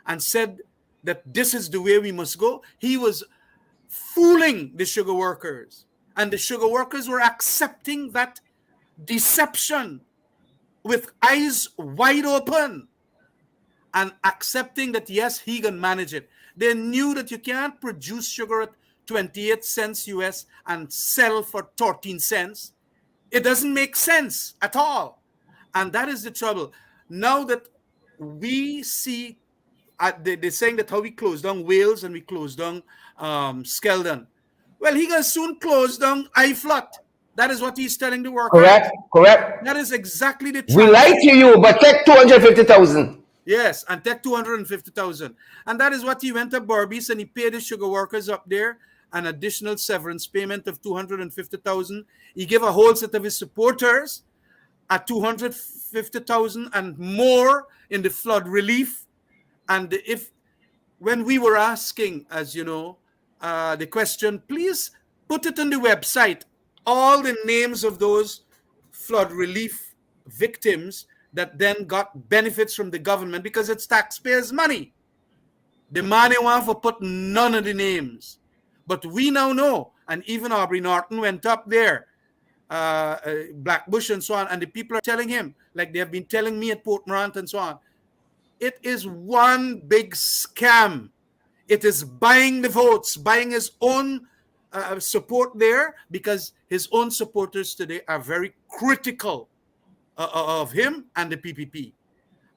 and said that this is the way we must go, he was fooling the sugar workers. And the sugar workers were accepting that deception with eyes wide open and accepting that, yes, he can manage it. They knew that you can't produce sugar at 28 cents US and sell for 13 cents. It doesn't make sense at all. And that is the trouble. Now that we see, they're saying that how we closed down Wales and we closed down Skeldon. Well, he can soon close down IFLOT. That is what he's telling the workers. Correct. That is exactly the We truth. lie to you, but take 250,000. Yes, and take 250,000. And that is what he went to Berbice and he paid the sugar workers up there an additional severance payment of 250,000. He gave a whole set of his supporters at 250,000 and more in the flood relief. And when we were asking, as you know, the question, please put it on the website, all the names of those flood relief victims that then got benefits from the government because it's taxpayers' money. The money want to put none of the names. But we now know, and even Aubrey Norton went up there, Blackbush and so on, and the people are telling him, like they have been telling me at Port Morant and so on, it is one big scam. It is buying the votes, buying his own support there, because his own supporters today are very critical of him and the PPP.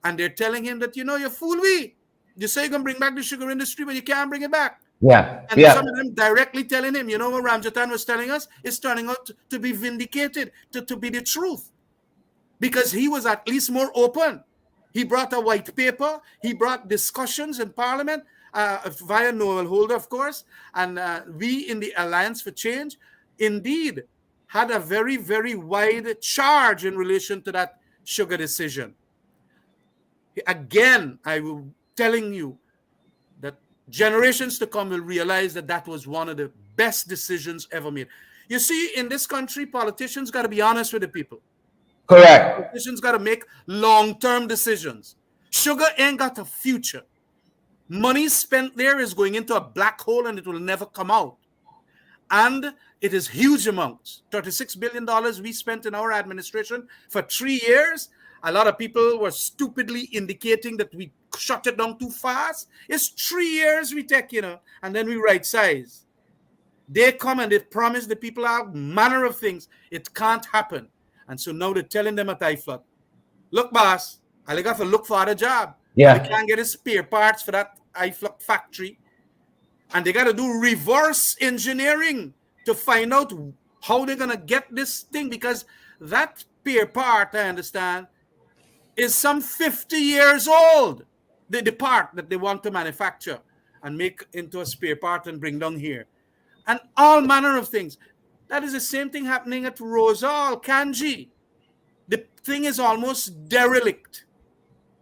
And they're telling him that, you fool we. You say you're going to bring back the sugar industry, but you can't bring it back. Yeah. And some of them directly telling him, what Ramjattan was telling us is turning out to be vindicated, to be the truth. Because he was at least more open. He brought a white paper. He brought discussions in Parliament via Noel Holder, of course. And we in the Alliance for Change, indeed, had a very, very wide charge in relation to that sugar decision. Again, I will telling you that generations to come will realize that that was one of the best decisions ever made. You see, in this country, politicians got to be honest with the people. Correct. Politicians got to make long-term decisions. Sugar ain't got a future. Money spent there is going into a black hole and it will never come out. And it is huge amounts. $36 billion we spent in our administration for 3 years. A lot of people were stupidly indicating that we shut it down too fast. It's 3 years we take, and then we right size. They come and they promise the people all manner of things. It can't happen. And so now they're telling them at IFLOT, look, boss, I got to look for other job. Yeah. They can't get the spare parts for that IFLOT factory. And they got to do reverse engineering to find out how they're going to get this thing, because that spare part, I understand, is some 50 years old. The part that they want to manufacture and make into a spare part and bring down here. And all manner of things. That is the same thing happening at Rosal, Kanji. The thing is almost derelict.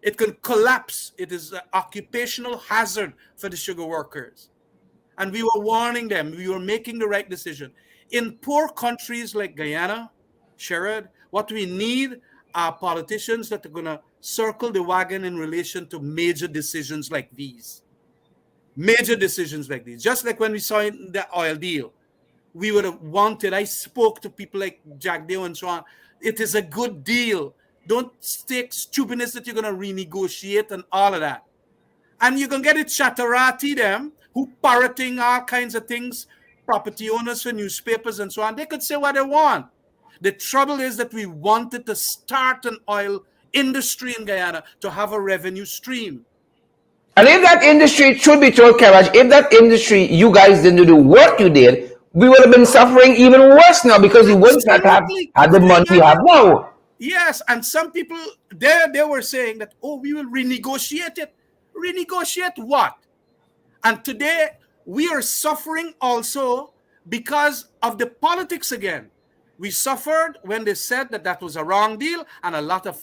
It can collapse. It is an occupational hazard for the sugar workers. And we were warning them. We were making the right decision. In poor countries like Guyana, Sherrod, what we need are politicians that are going to circle the wagon in relation to major decisions like these. Major decisions like these. Just like when we saw in the oil deal, we would have wanted, I spoke to people like Jack Dale and so on. It is a good deal. Don't take stupidness that you're going to renegotiate and all of that. And you can get it chatterati them who parroting all kinds of things, property owners for newspapers and so on. They could say what they want. The trouble is that we wanted to start an oil industry in Guyana to have a revenue stream. And if that industry, should be told, Khemraj, if that industry, you guys didn't do the work you did, we would have been suffering even worse now because we wouldn't have had the money we have now. Yes, and some people they were saying that, oh, we will renegotiate it. Renegotiate what? And today we are suffering also because of the politics again. We suffered when they said that that was a wrong deal, and a lot of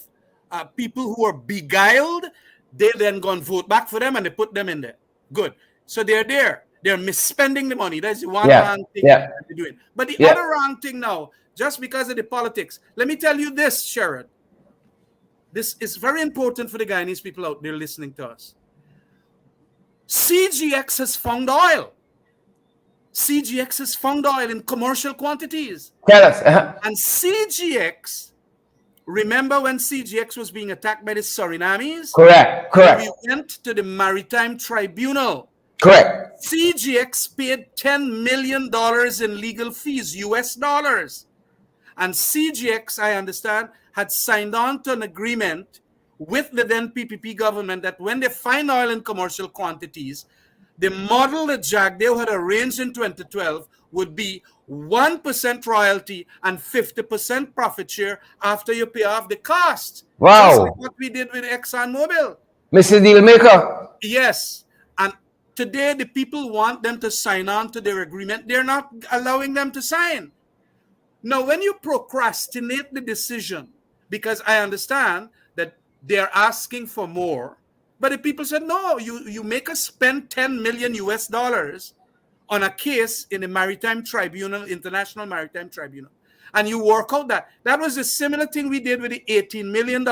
people who were beguiled, they then go and vote back for them and they put them in there. Good. So they're there. They're misspending the money. That's the one wrong thing that they're doing. But the other wrong thing now, just because of the politics, let me tell you this, Sherrod. This is very important for the Guyanese people out there listening to us. CGX has found oil. CGX has found oil in commercial quantities. Tell us. And CGX, remember when CGX was being attacked by the Surinamis? Correct. We went to the Maritime Tribunal. Correct. CGX paid $10 million in legal fees, US dollars. And CGX, I understand, had signed on to an agreement with the then PPP government that when they find oil in commercial quantities, the model that Jagdeo had arranged in 2012 would be 1% royalty and 50% profit share after you pay off the cost. Wow. Just like what we did with ExxonMobil. Mr. Dealmaker. Yes. And today the people want them to sign on to their agreement. They're not allowing them to sign. Now, when you procrastinate the decision, because I understand that they're asking for more, but the people said, no, you make us spend 10 million US dollars on a case in the Maritime Tribunal, International Maritime Tribunal, and you work out that. That was a similar thing we did with the $18 million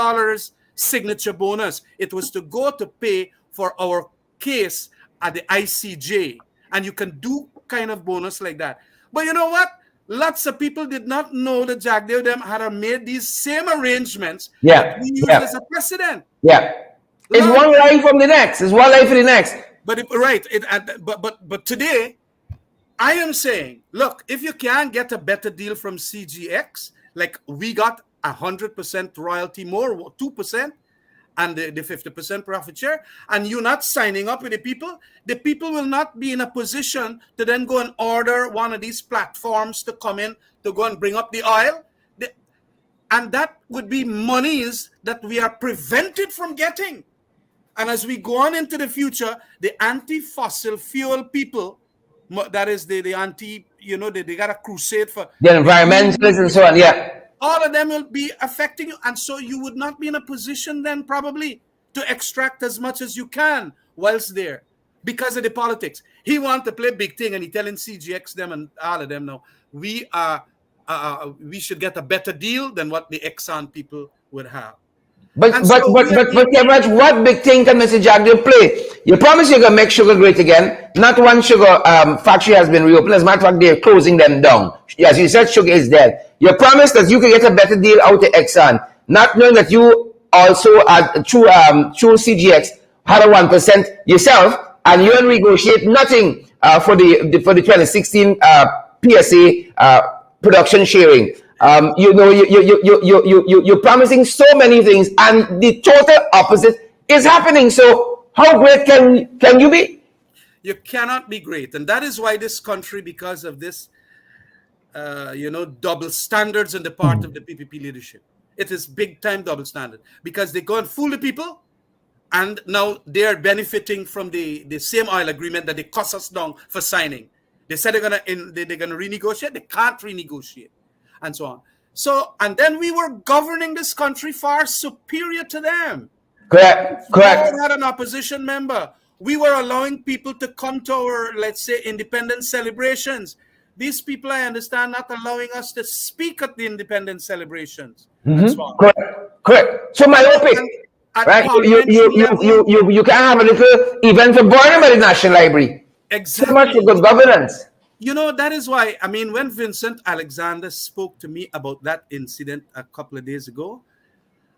signature bonus. It was to go to pay for our case at the ICJ, and you can do kind of bonus like that. But you know what? Lots of people did not know that Jagdeo them had made these same arrangements that we used as a precedent. It's one life from the next. It's one life for the next. But today, I am saying, look, if you can get a better deal from CGX, like we got 100% royalty more, 2%, and the 50% profit share, and you're not signing up with the people will not be in a position to then go and order one of these platforms to come in to go and bring up the oil. And that would be monies that we are prevented from getting. And as we go on into the future, the anti-fossil fuel people, that is the anti, they got a crusade for the environmentalists and so on, all of them will be affecting you. And so you would not be in a position then probably to extract as much as you can whilst there because of the politics. He wants to play big thing and he telling CGX them and all of them now, we should get a better deal than what the Exxon people would have. But Khemraj, what big thing can Mr. Jagdeo play? You promise you're going to make sugar great again. Not one sugar factory has been reopened. As a matter of fact, they're closing them down. As you said, sugar is dead. You promised that you could get a better deal out of Exxon, not knowing that you also, through CGX, had a 1% yourself, and you didn't negotiate nothing for the 2016 PSA production sharing. You're promising so many things, and the total opposite is happening. So how great can you be? You cannot be great, and that is why this country, because of this, double standards on the part of the PPP leadership, it is big time double standard because they go and fool the people, and now they are benefiting from the same oil agreement that they cost us down for signing. They said they're gonna renegotiate. They can't renegotiate. And so on. So, and then we were governing this country far superior to them. Correct. Correct. We had an opposition member. We were allowing people to come to our, let's say, independence celebrations. These people, I understand, not allowing us to speak at the independence celebrations. That's why. Correct. Correct. So myopic. At Right? You can have a little event for Burnham at the National Library. Exactly. So much for good governance. You know, that is why, I mean, when Vincent Alexander spoke to me about that incident a couple of days ago,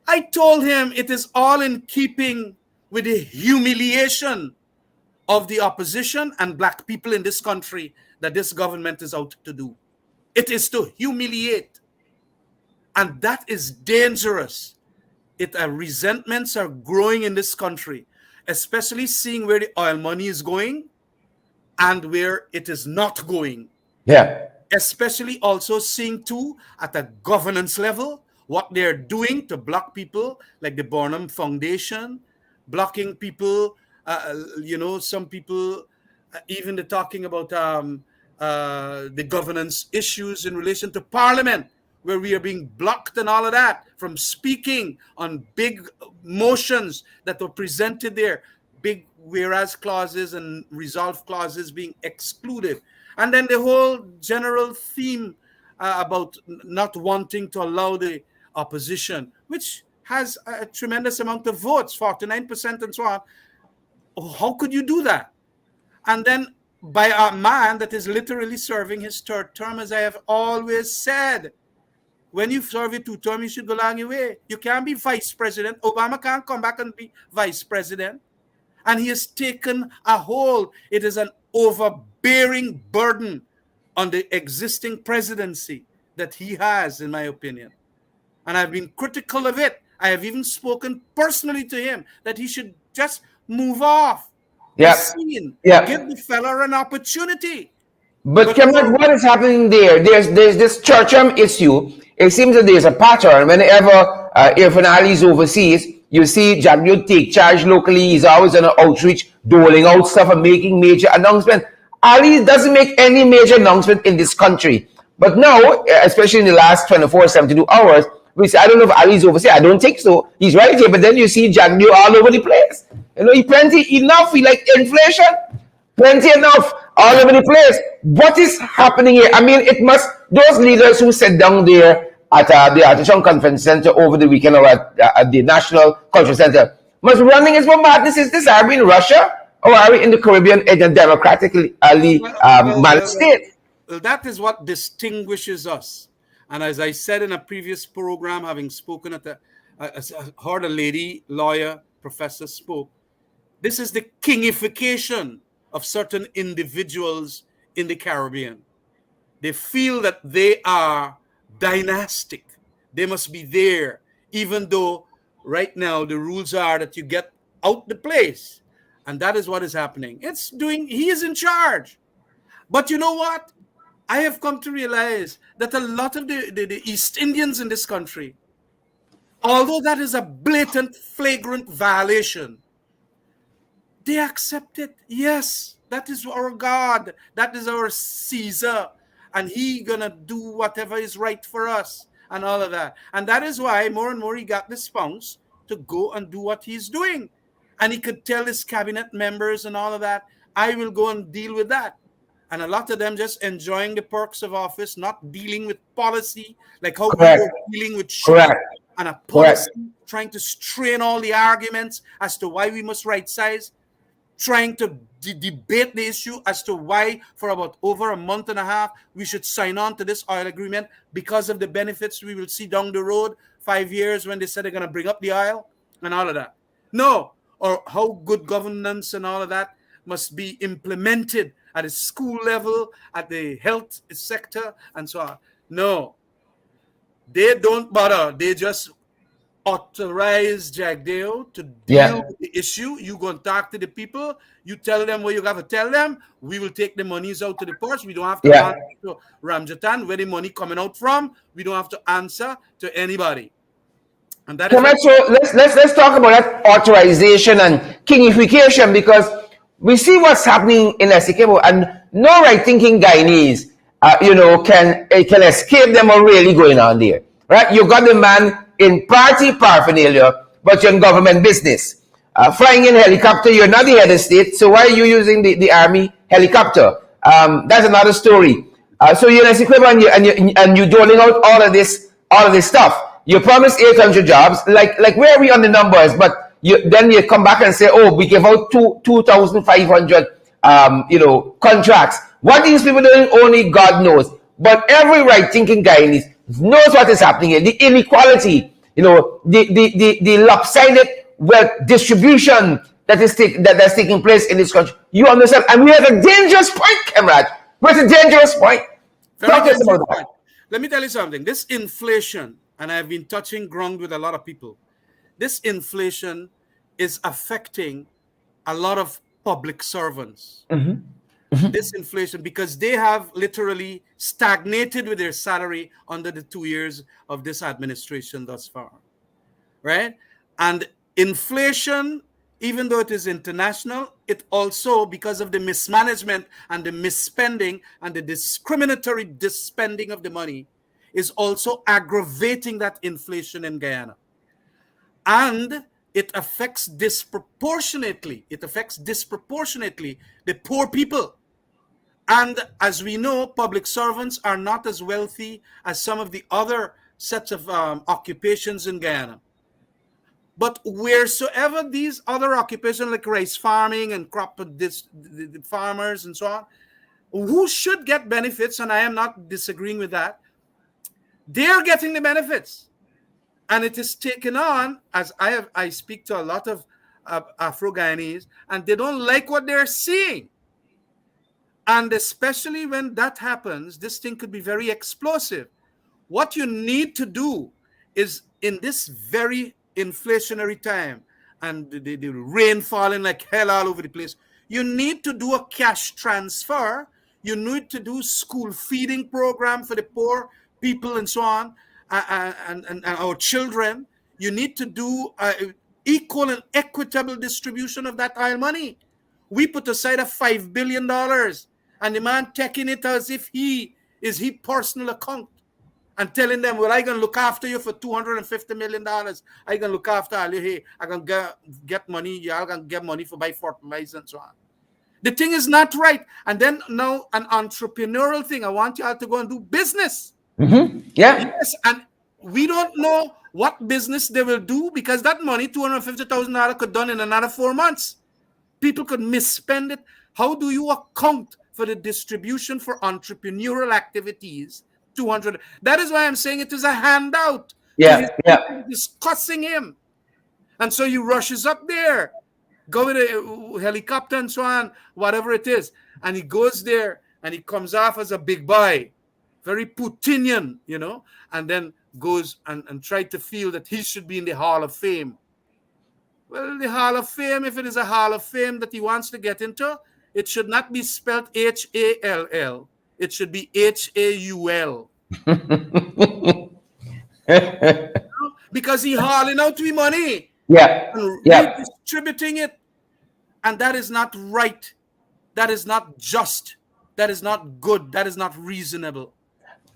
I told him it is all in keeping with the humiliation of the opposition and black people in this country that this government is out to do. It is to humiliate. And that is dangerous. Resentments are growing in this country, especially seeing where the oil money is going and where it is not going. Yeah. Especially also seeing too at a governance level what they're doing to block people like the Burnham Foundation, blocking people, some people, even they're talking about the governance issues in relation to Parliament, where we are being blocked and all of that from speaking on big motions that were presented there, big whereas clauses and resolve clauses being excluded. And then the whole general theme about not wanting to allow the opposition, which has a tremendous amount of votes, 49% and so on. How could you do that? And then by a man that is literally serving his third term, as I have always said, when you serve your 2 term, you should go along your way. You can't be vice president. Obama can't come back and be vice president. And he has taken a hold. It is an overbearing burden on the existing presidency that he has, in my opinion. And I've been critical of it. I have even spoken personally to him that he should just move off the scene. Give the fella an opportunity. But Khemraj, what is happening there? There's this Churcham issue. It seems that there's a pattern. Whenever Irfan Ali is overseas, you see Jagmeet take charge locally. He's always on an outreach, doling out stuff and making major announcements. Ali doesn't make any major announcement in this country. But now, especially in the last 24, 72 hours, we say, I don't know if Ali's overseas. I don't think so. He's right here. But then you see Jagmeet all over the place. You know, he plenty enough. He like inflation. Plenty enough all over the place. What is happening here? I mean, it must, those leaders who sat down there at the Artisan Conference Center over the weekend or at the National Cultural Center must be running as what madness is this? Are we in Russia or are we in the Caribbean in a democratically managed state? Well, that is what distinguishes us. And as I said in a previous program, having spoken at heard a lady, lawyer, professor spoke, this is the kingification of certain individuals in the Caribbean. They feel that they are dynastic. They must be there, even though right now the rules are that you get out the place. And that is what is happening. He is in charge. But you know what? I have come to realize that a lot of the East Indians in this country, although that is a blatant, flagrant violation, they accept it. Yes, that is our God. That is our Caesar. And he gonna do whatever is right for us and all of that. And that is why more and more he got the spouse to go and do what he's doing. And he could tell his cabinet members and all of that, I will go and deal with that. And a lot of them just enjoying the perks of office, not dealing with policy, like how we were dealing with and a policy, trying to strain all the arguments as to why we must right size, trying to debate the issue as to why for about over a month and a half we should sign on to this oil agreement because of the benefits we will see down the road 5 years when they said they're going to bring up the oil and all of that. No, or how good governance and all of that must be implemented at a school level, at the health sector, and so on. No, they don't bother. They just authorize Jagdeo to deal with the issue. You go and talk to the people. You tell them what you got to tell them. We will take the monies out to the purse. We don't have to answer to Ramjattan where the money coming out from. We don't have to answer to anybody. And that is so let's talk about that authorization and kingification, because we see what's happening in Essequibo, and no right-thinking Guyanese, can escape them or really going on there. right? You got the man in party paraphernalia, but you're in government business. Flying in helicopter, you're not the head of state, so why are you using the army helicopter? That's another story. So you're in equipment and you're doling out all of this stuff. You promised 800 jobs, like where are we on the numbers? But then you come back and say, oh, we give out 2,500 contracts. What these people doing, only God knows. But every right-thinking guy knows what is happening here. The inequality, the lopsided wealth distribution that's taking place in this country. You understand? And we're at a dangerous point, Khemraj. We're at a dangerous point. Talk to us about that. Let me tell you something. This inflation, and I've been touching ground with a lot of people, this inflation is affecting a lot of public servants. This inflation, because they have literally stagnated with their salary under the 2 years of this administration thus far, right? And inflation, even though it is international, it also, because of the mismanagement and the misspending and the discriminatory disspending of the money, is also aggravating that inflation in Guyana. And it affects disproportionately the poor people. And as we know, public servants are not as wealthy as some of the other sets of occupations in Guyana. But wheresoever these other occupations like rice farming and the farmers and so on, who should get benefits, and I am not disagreeing with that, they are getting the benefits. And it is taken on, as I speak to a lot of Afro-Guyanese, and they don't like what they're seeing. And especially when that happens, this thing could be very explosive. What you need to do is, in this very inflationary time and the rain falling like hell all over the place, you need to do a cash transfer. You need to do school feeding program for the poor people and so on, and our children. You need to do equal and equitable distribution of that oil money. We put aside $5 billion, and the man taking it as if he is his personal account and telling them, well, I can look after you for $250 million. I can look after all you here. I can get money. Y'all can get money for buy fertilizer and so on. The thing is not right. And then now an entrepreneurial thing. I want y'all to go and do business. Yeah. Yes, and we don't know what business they will do, because that money, $250,000, could done in another 4 months. People could misspend it. How do you account for the distribution for entrepreneurial activities? 200. That is why I'm saying it is a handout. Yeah. Discussing him, and so he rushes up there, go with a helicopter and so on, whatever it is, and he goes there and he comes off as a big boy, very Putinian, and then goes and try to feel that he should be in the Hall of Fame. Well, the Hall of Fame, if it is a Hall of Fame that he wants to get into, it should not be spelled H-A-L-L. It should be H-A-U-L. Because he hauling out with money. Yeah. And Yeah. redistributing it. And that is not right. That is not just. That is not good. That is not reasonable.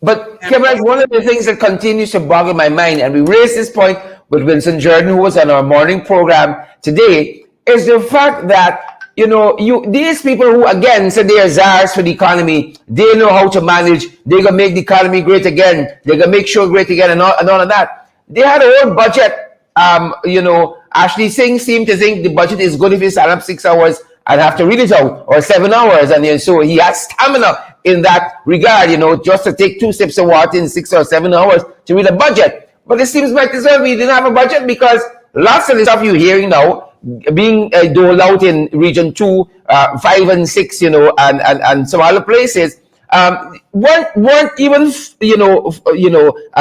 But Khemraj, one of the things that continues to boggle my mind, and we raised this point with Vincent Jordan, who was on our morning program today, is the fact that these people who again said they are czars for the economy, they know how to manage. They're gonna make the economy great again. They're gonna make sure great again, and all of that. They had a whole budget. Ashley Singh seemed to think the budget is good if you stand up 6 hours and have to read it out, or 7 hours, and so he has stamina in that regard. Just to take 2 sips of water in 6 or 7 hours to read a budget. But it seems like this we didn't have a budget, because lots of the stuff you're hearing now being doled out in Region 2, 5 and 6, and some other places, weren't even,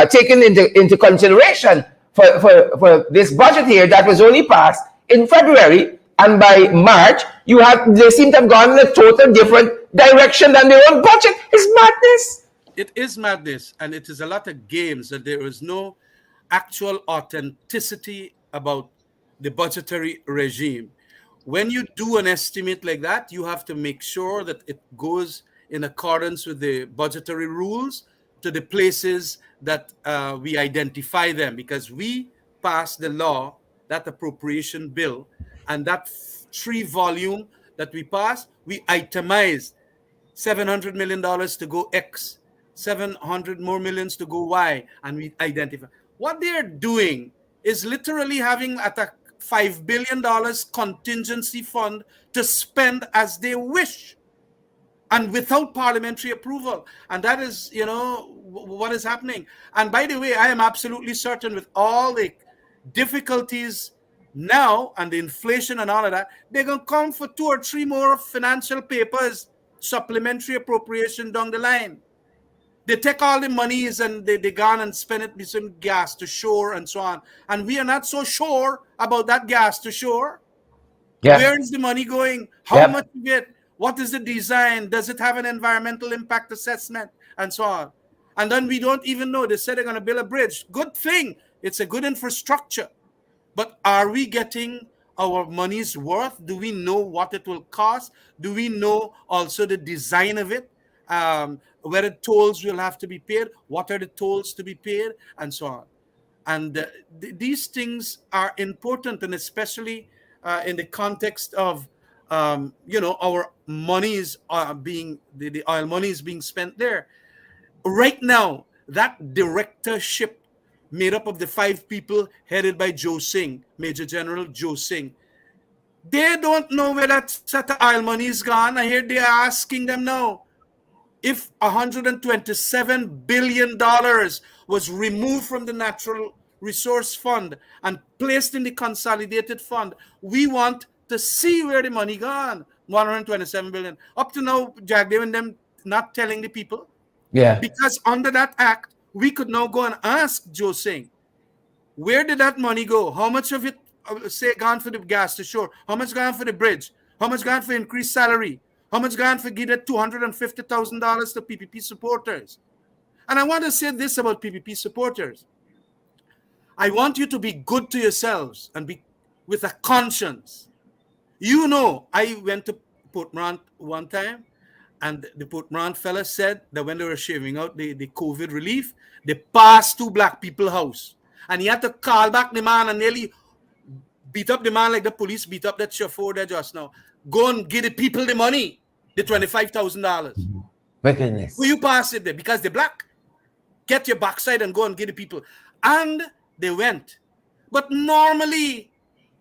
taken into consideration for this budget here that was only passed in February, and by March, they seem to have gone in a total different direction than their own budget. It's madness. It is madness, and it is a lot of games, that there is no actual authenticity about the budgetary regime. When you do an estimate like that, you have to make sure that it goes in accordance with the budgetary rules to the places that we identify them, because we passed the law, that appropriation bill, and that 3 volume that we passed, we itemized $700 million to go X, 700 more millions to go Y, and we identify. What they're doing is literally having at a $5 billion contingency fund to spend as they wish, and without parliamentary approval. And that is, what is happening. And by the way, I am absolutely certain, with all the difficulties now and the inflation and all of that, they're going to come for 2 or 3 more financial papers, supplementary appropriation down the line. They take all the monies and they gone and spend it with some gas to shore and so on. And we are not so sure about that gas to shore. Yeah. Where is the money going? How much of it? What is the design? Does it have an environmental impact assessment? And so on. And then we don't even know. They said they're going to build a bridge. Good thing. It's a good infrastructure. But are we getting our money's worth? Do we know what it will cost? Do we know also the design of it? Whether tolls will have to be paid? What are the tolls to be paid? And so on. And these things are important, and especially in the context of our monies are being the oil money is being spent there. Right now, that directorship made up of the 5 people headed by Joe Singh, Major General Joe Singh, they don't know where that set of oil money is gone. I hear they are asking them now if $127 billion was removed from the Natural Resource Fund and placed in the Consolidated Fund. We want to see where the money gone. 127 billion. Up to now, Jack, they and them not telling the people. Yeah. Because under that act, we could now go and ask Joe Singh, where did that money go? How much of it, say, gone for the gas to shore? How much gone for the bridge? How much gone for increased salary? How much gone for giving $250,000 to PPP supporters? And I want to say this about PPP supporters. I want you to be good to yourselves and be with a conscience. I went to Port Morant one time, and the Port Morant fella said that when they were shaving out the COVID relief, they passed 2 black people's house. And he had to call back the man and nearly beat up the man like the police beat up that chauffeur there just now. Go and give the people the money, the $25,000. Wickedness. Will you pass it there? Because they're black. Get your backside and go and give the people. And they went. But normally,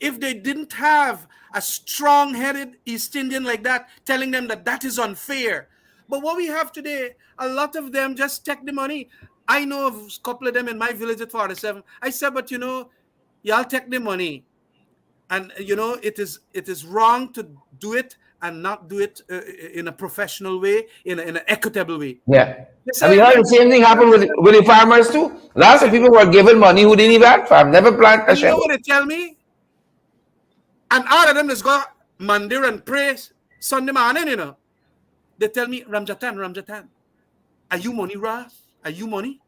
if they didn't have a strong-headed East Indian like that telling them that that is unfair. But what we have today, a lot of them just take the money. I know of a couple of them in my village at 47. I said, but y'all take the money. And, it is wrong to do it and not do it in a professional way, in an equitable way. Yeah. And we heard the same thing happen with the farmers too. Lots of people were given money who didn't even have farm, never plant a You know shell. what they tell me? And all of them just go mandir and pray Sunday morning, They tell me, Ramjattan, are you money, Ras? Are you money?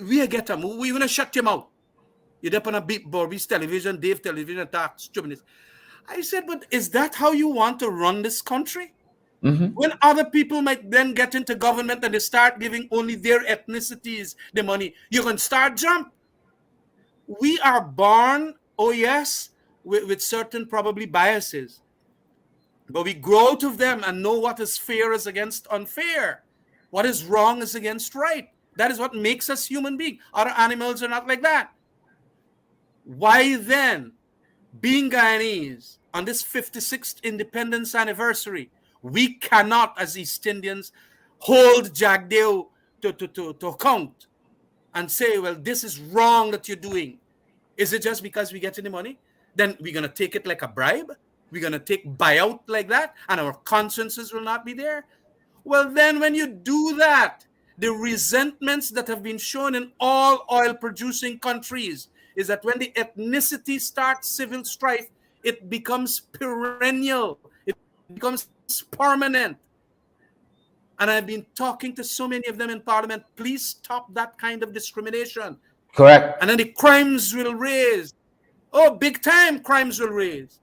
We get them. We going to shut him out. You're up on a beat Bobby's television, Dave television, talk stupidness. I said, but is that how you want to run this country? Mm-hmm. When other people might then get into government and they start giving only their ethnicities the money, you can start jump. We are born, with certain probably biases. But we grow out of them and know what is fair is against unfair. What is wrong is against right. That is what makes us human beings. Other animals are not like that. Why then, being Guyanese, on this 56th independence anniversary, we cannot, as East Indians, hold Jagdeo to account and say, well, this is wrong that you're doing. Is it just because we get any money? Then we're going to take it like a bribe? We're going to take buyout like that? And our consciences will not be there? Well, then when you do that, the resentments that have been shown in all oil-producing countries is that when the ethnicity starts civil strife, it becomes perennial. It becomes permanent. And I've been talking to so many of them in Parliament. Please stop that kind of discrimination. Correct. And then the crimes will raise. Oh, big time crimes will raise.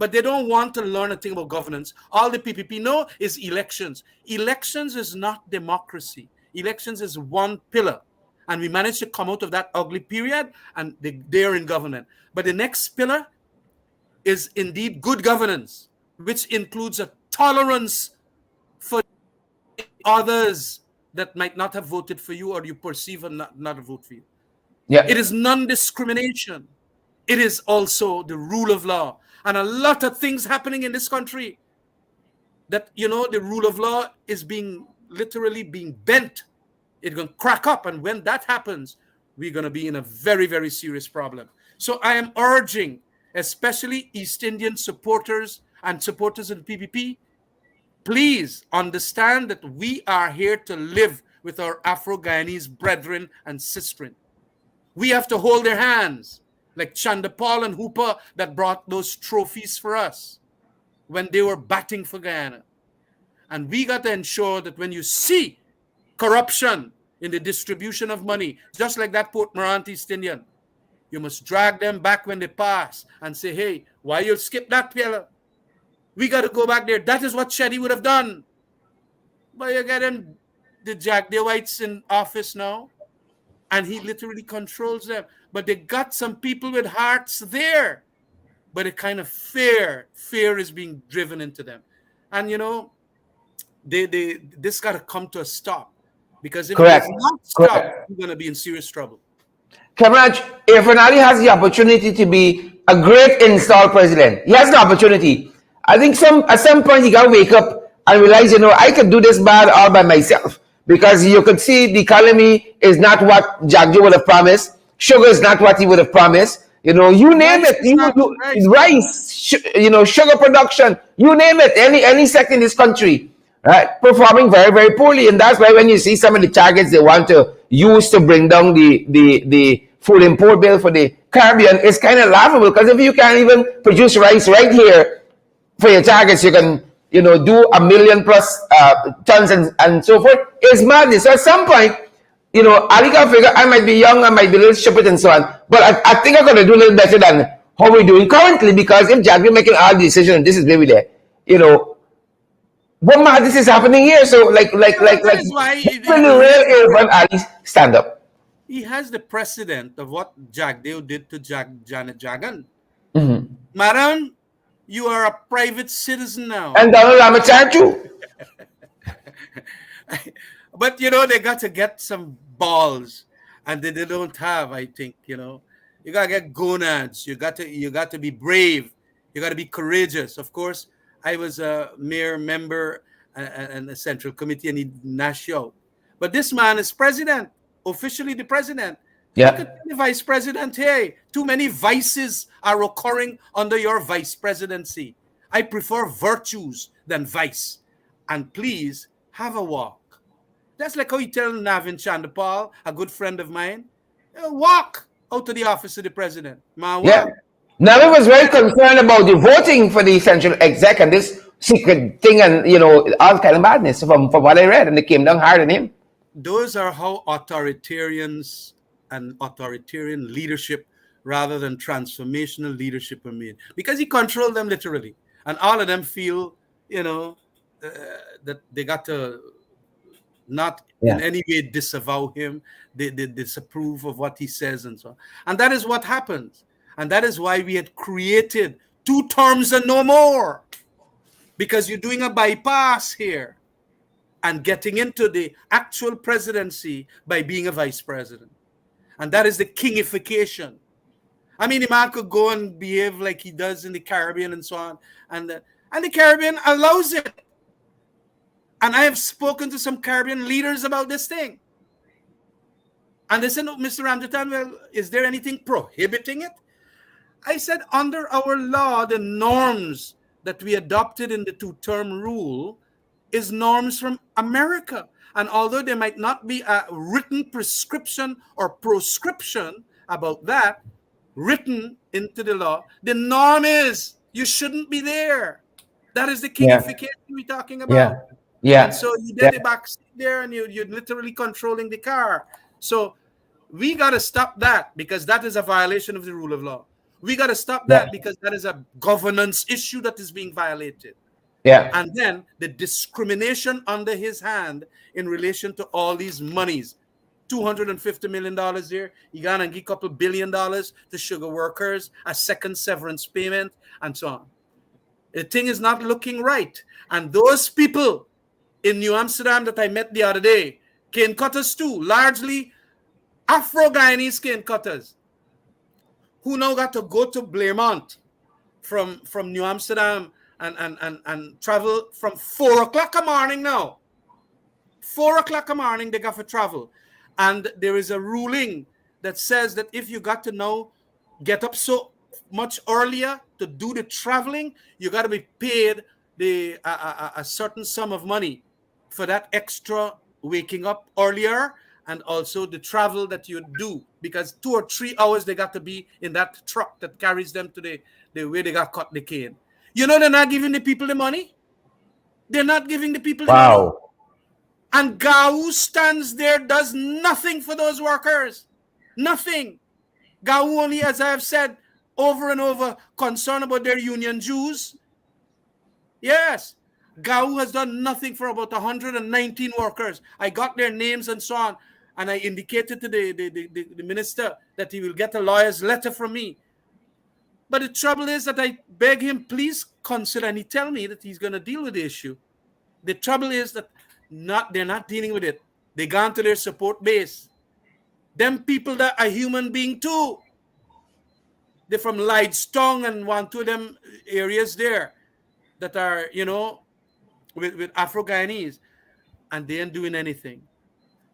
but they don't want to learn a thing about governance. All the PPP know is elections. Elections is not democracy. Elections is one pillar. And we managed to come out of that ugly period, and they're in government. But the next pillar is indeed good governance, which includes a tolerance for others that might not have voted for you or you perceive not to vote for you. Yeah. It is non-discrimination. It is also the rule of law. And a lot of things happening in this country that, the rule of law is literally being bent. It's going to crack up. And when that happens, we're going to be in a very, very serious problem. So I am urging, especially East Indian supporters and supporters of the PPP, please understand that we are here to live with our Afro-Guyanese brethren and sistren. We have to hold their hands, like Chandapal and Hooper that brought those trophies for us when they were batting for Guyana. And we got to ensure that when you see corruption in the distribution of money, just like that Port Morant East Indian, you must drag them back when they pass and say, hey, why you skip that fella? We got to go back there. That is what Shetty would have done. But you get him, the Jack the Whites in office now, and he literally controls them. But they got some people with hearts there. But a kind of fear is being driven into them. And, this got to come to a stop. Because if it does not stop, we're going to be in serious trouble. Khemraj, if Renali has the opportunity to be a great installed president, he has the opportunity. I think at some point he got to wake up and realize, I could do this bad all by myself. Because you could see the economy is not what Jack Joe would have promised. Sugar is not what he would have promised. You name it. Rice, sugar production, you name it. Any sector in this country, right, performing very, very poorly. And that's why when you see some of the targets they want to use to bring down the food import bill for the Caribbean, it's kind of laughable. Because if you can't even produce rice right here for your targets, you can do 1 million plus tons and so forth. It's madness. So at some point, I think I figure I might be young, I might be a little stupid and so on, but I think I'm going to do a little better than how we're doing currently, because if Jack is making all the decisions, and this is maybe there, what madness is happening here? So like when the real Irfan Ali stand up. He has the precedent of what Jack Dale did to Janet Jagan. Mm-hmm. Madam, you are a private citizen now. And Donald Ramachan too. But, they got to get some balls. And they don't have, I think, You got to get gonads. You got to be brave. You got to be courageous. Of course, I was a mayor member and a central committee and he nashed out. But this man is president, officially the president. Yeah. You could tell the vice president, hey, too many vices are occurring under your vice presidency. I prefer virtues than vice. And please have a walk. That's like how you tell Navin Chandapal, a good friend of mine, walk out to the office of the president. Man, yeah. Navin was very concerned about the voting for the central exec and this secret thing and, all kind of madness from what I read. And they came down hard on him. Those are how authoritarians and authoritarian leadership rather than transformational leadership are made. Because he controlled them literally. And all of them feel, that they got to not in any way disavow him. They disapprove of what he says and so on. And that is what happens. And that is why we had created 2 terms and no more. Because you're doing a bypass here and getting into the actual presidency by being a vice president. And that is the kingification. I mean, the man could go and behave like he does in the Caribbean and so on. And the Caribbean allows it. And I have spoken to some Caribbean leaders about this thing. And they said, no, Mr. Ramjattan, well, is there anything prohibiting it? I said, under our law, the norms that we adopted in the 2-term rule is norms from America. And although there might not be a written prescription or proscription about that written into the law, the norm is you shouldn't be there. That is the kingification we're talking about. Yeah. And so you did the back seat there and you're literally controlling the car. So we got to stop that because that is a violation of the rule of law. We got to stop Yeah. that because that is a governance issue that is being violated. Yeah. And then the discrimination under his hand in relation to all these monies. $250 million here. You got to give a couple $1 billion to sugar workers, a second severance payment, and so on. The thing is not looking right. And those people in New Amsterdam that I met the other day, cane cutters too, largely Afro-Guyanese cane cutters, who now got to go to Blairmont from New Amsterdam and travel from 4 o'clock in the morning now. 4 o'clock in the morning, they got to travel. And there is a ruling that says that if you got to now get up so much earlier to do the traveling, you got to be paid a certain sum of money for that extra waking up earlier and also the travel that you do, because 2 or 3 hours they got to be in that truck that carries them to the way they got cut the cane. You know, they're not giving the people the money. They're not giving the people the money. Wow. And GAU stands there, does nothing for those workers. Nothing. GAU only, as I have said over and over, concerned about their union dues. Yes. GAU has done nothing for about 119 workers. I got their names and so on. And I indicated to the minister that he will get a lawyer's letter from me. But the trouble is that I beg him, please consider, and he tell me that he's going to deal with the issue. The trouble is that they're not dealing with it. They gone to their support base. Them people that are human being too. They're from Lightstone and one, two of them areas there that are, you know, with Afro-Guyanese, and they ain't doing anything.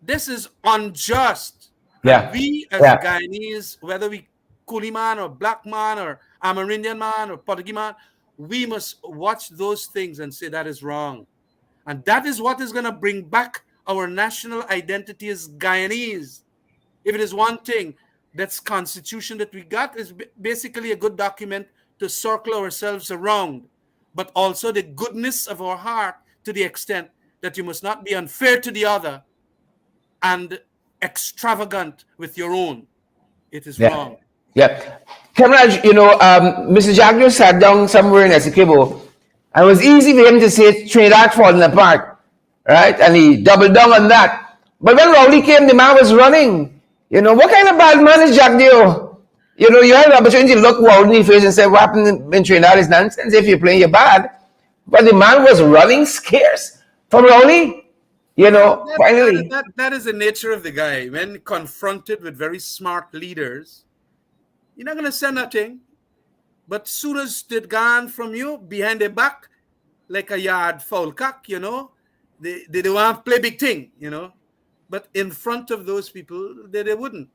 This is unjust. Yeah. And we as Yeah. Guyanese, whether we Coolie man or black man or Amerindian man or Portuguese man, we must watch those things and say that is wrong. And that is what is going to bring back our national identity as Guyanese. If it is one thing, that's constitution that we got is basically a good document to circle ourselves around, but also the goodness of our heart to the extent that you must not be unfair to the other and extravagant with your own. It is Yeah. wrong. Yeah. Khemraj, you know, Mr. Jagger sat down somewhere in Essequibo, and it was easy for him to say Trinidad falling apart, right? And he doubled down on that. But when Rowley came, the man was running. You know, what kind of bad man is Jack Dio? You know, you had an opportunity to look Rowley in the face and say, what happened in Trinidad is nonsense if you're playing, you're bad. But the man was running scarce from Rowley. You know, finally. That is the nature of the guy. When confronted with very smart leaders, you're not going to say nothing. But soon as they've gone from you behind their back, like a yard foul cock, you know, they don't want to play big thing, you know. But in front of those people, they wouldn't.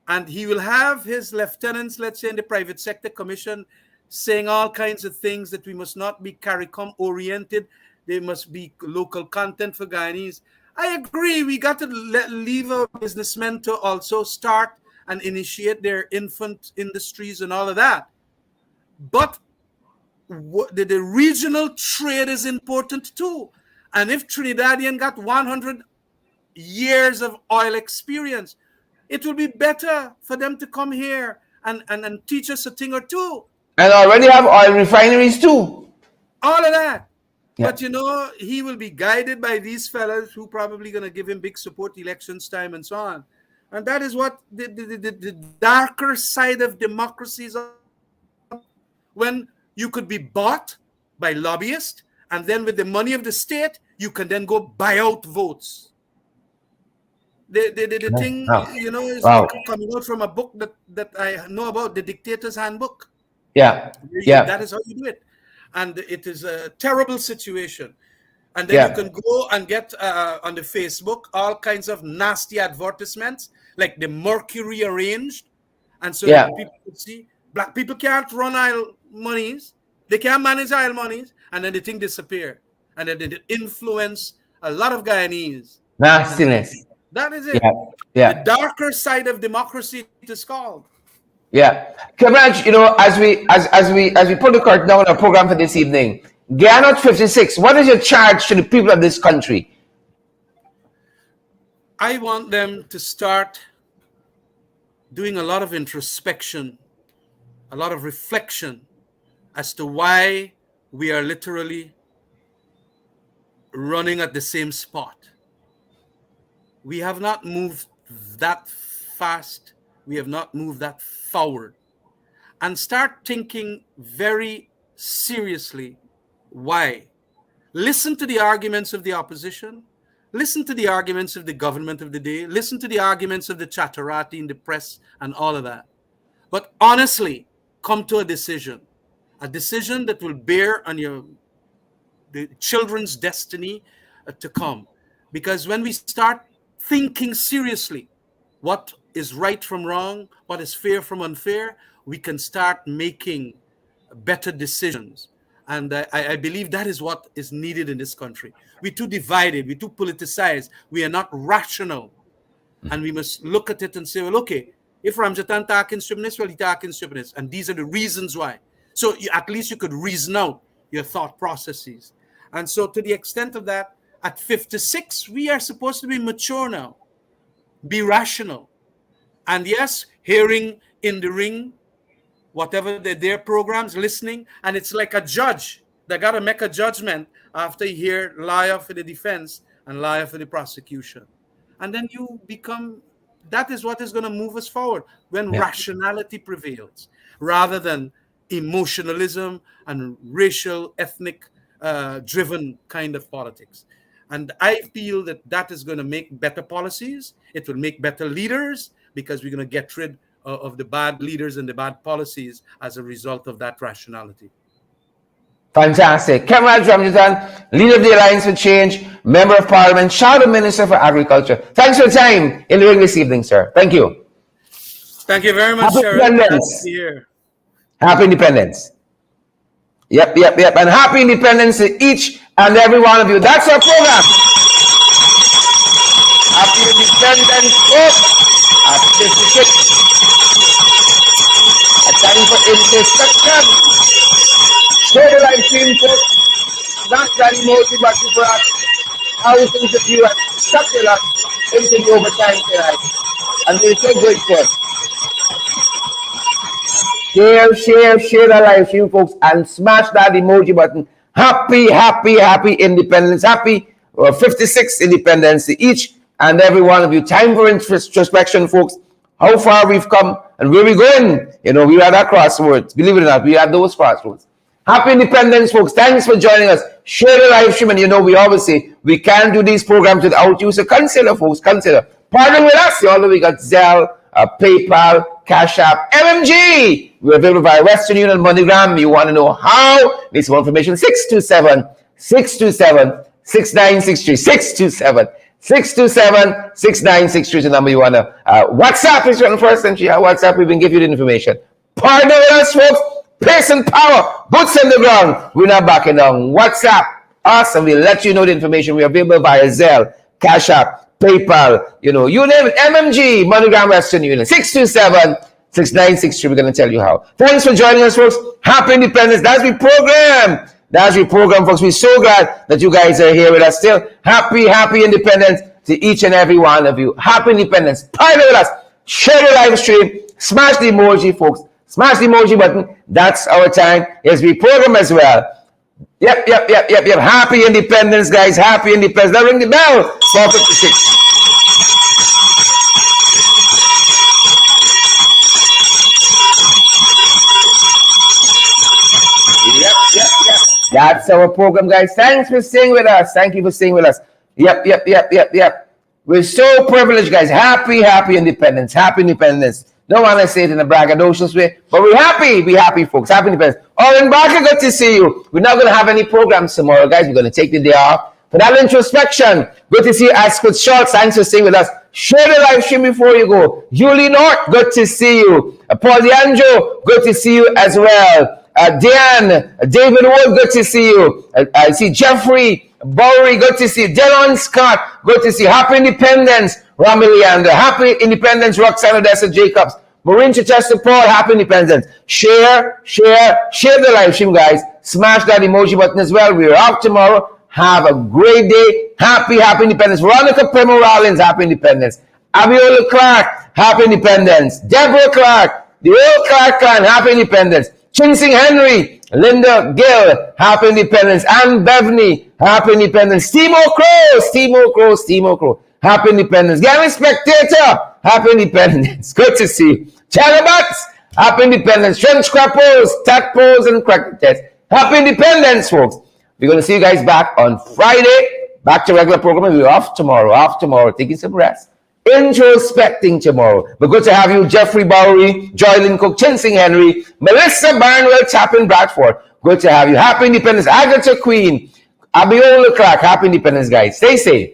And he will have his lieutenants, let's say in the private sector commission, saying all kinds of things that we must not be CARICOM oriented. They must be local content for Guyanese. I agree. We got to leave our businessmen to also start and initiate their infant industries and all of that. But the regional trade is important too. And if Trinidadian got 100 years of oil experience, it will be better for them to come here and teach us a thing or two. And already have oil refineries too. All of that. Yeah. But, you know, he will be guided by these fellas who probably going to give him big support elections time and so on. And that is what the darker side of democracy is. When you could be bought by lobbyists, and then with the money of the state, you can then go buy out votes. The thing, you know, is coming out from a book that I know about, The Dictator's Handbook. Yeah. Yeah. That is how you do it. And it is a terrible situation. And then you can go and get on the Facebook all kinds of nasty advertisements, like the Mercury arranged. And so people could see black people can't run oil monies. They can't manage oil monies. And then the thing disappear. And then they influence a lot of Guyanese. Nastiness. That is it. Yeah. The darker side of democracy, it is called. Yeah. Khemraj, you know, as we put the curtain down on our program for this evening, Guyana 56, what is your charge to the people of this country? I want them to start doing a lot of introspection a lot of reflection as to why we are literally running at the same spot. We have not moved that fast. We have not moved that forward. And start thinking very seriously why. Listen to the arguments of the opposition. Listen to the arguments of the government of the day. Listen to the arguments of the chatterati in the press and all of that. But honestly, come to a decision that will bear on the children's destiny to come. Because when we start thinking seriously what is right from wrong, what is fair from unfair, we can start making better decisions. And I believe that is what is needed in this country. We're too divided, we're too politicized, we are not rational. And we must look at it and say, well, okay, if Ramjattan talking stupidness, well, he talking stupidness. And these are the reasons why. So at least you could reason out your thought processes. And so to the extent of that, at 56, we are supposed to be mature now, be rational. And yes, hearing in the ring, whatever their programs, listening, and it's like a judge. They got to make a judgment after you hear liar for the defense and liar for the prosecution. And then you become, that is what is going to move us forward when rationality prevails, rather than emotionalism and racial, ethnic driven kind of politics. And I feel that that is going to make better policies. It will make better leaders, because we're going to get rid of the bad leaders and the bad policies as a result of that rationality. Fantastic. Khemraj Ramjattan, leader of the Alliance for Change, Member of Parliament, Shadow Minister for Agriculture. Thanks for your time in the ring this evening, sir. Thank you. Thank you very much, Happy Independence. Happy Independence. Yep. And happy independence to each and every one of you. That's our program. Happy Independence. Happy 56. A time for introspection. Share the live stream, folks. Not that emotive, but for us. How things that you have stuck it up into the overtime tonight. And we're so grateful. Share the live stream, folks, and smash that emoji button. Happy independence. Happy 56 independence to each and every one of you. Time for introspection, folks. How far we've come and where we're going. You know, we're at that crossroads. Believe it or not, we're at those crossroads. Happy independence, folks. Thanks for joining us. Share the live stream. And you know, we always say we can't do these programs without you. So consider, folks, consider. Partner with us. You all know we got Zelle, PayPal, Cash App, MMG. We're available via Western Union, MoneyGram. You want to know how? Need some more information. 627-627-6963. 627-6963 is the number you want to. WhatsApp is on first century. WhatsApp, we can give you the information. Partner with us, folks. Pace and power. Boots on the ground. We're not backing down. WhatsApp us and we'll let you know the information. We're available via Zelle, Cash App, PayPal, you know, you name it. MMG, MoneyGram, Western Union. 627-6963. We're going to tell you how. Thanks for joining us, folks. Happy Independence. That's the program. Folks. We're so glad that you guys are here with us still. Happy Independence to each and every one of you. Happy Independence. Partner with us. Share the live stream. Smash the emoji, folks. Smash the emoji button. That's our time. Yes, we program as well. Yep. Happy Independence, guys. Happy Independence. Now ring the bell. 4:56. Yep. That's our program, guys. Thanks for staying with us. Thank you for staying with us. Yep. We're so privileged, guys. Happy Independence. Happy Independence. Don't want to say it in a braggadocious way, but we're happy. Be happy, folks. Happy Independence. Oren Barker, good to see you. We're not going to have any programs tomorrow, guys. We're going to take the day off for that introspection. Good to see you, Ascot Schultz. Thanks for staying with us. Share the live stream before you go. Julie North, good to see you. Paul DeAndro, good to see you as well. Diane, David Wood, good to see you. I see Jeffrey Bowery, good to see you. Delon Scott, good to see you. Happy Independence, Rami Leander. Happy Independence, Roxanne Odessa Jacobs. Maureen Chichester Paul, happy Independence. Share the live stream, guys. Smash that emoji button as well. We're out tomorrow. Have a great day. Happy Independence. Veronica Primo Rollins, happy Independence. Abiola Clark, happy Independence. Deborah Clark, The whole Clark clan, happy independence. Chinsing Henry, Linda Gill, happy independence. Ann Bevney, happy independence. Timo Crow, happy independence. Gary Spectator, happy independence. Good to see you. Chatterbox, happy independence. Trench Crappos, Tadpoles, and Crackers. Happy independence, folks. We're going to see you guys back on Friday. Back to regular programming. We're off tomorrow, taking some rest. Introspecting tomorrow. But good to have you, Jeffrey Bowery, Joylyn Cook, Chinsing Henry, Melissa Barnwell, Chapin Bradford. Good to have you. Happy independence. Agatha Queen, Abiola Clark. Happy independence, guys. Stay safe.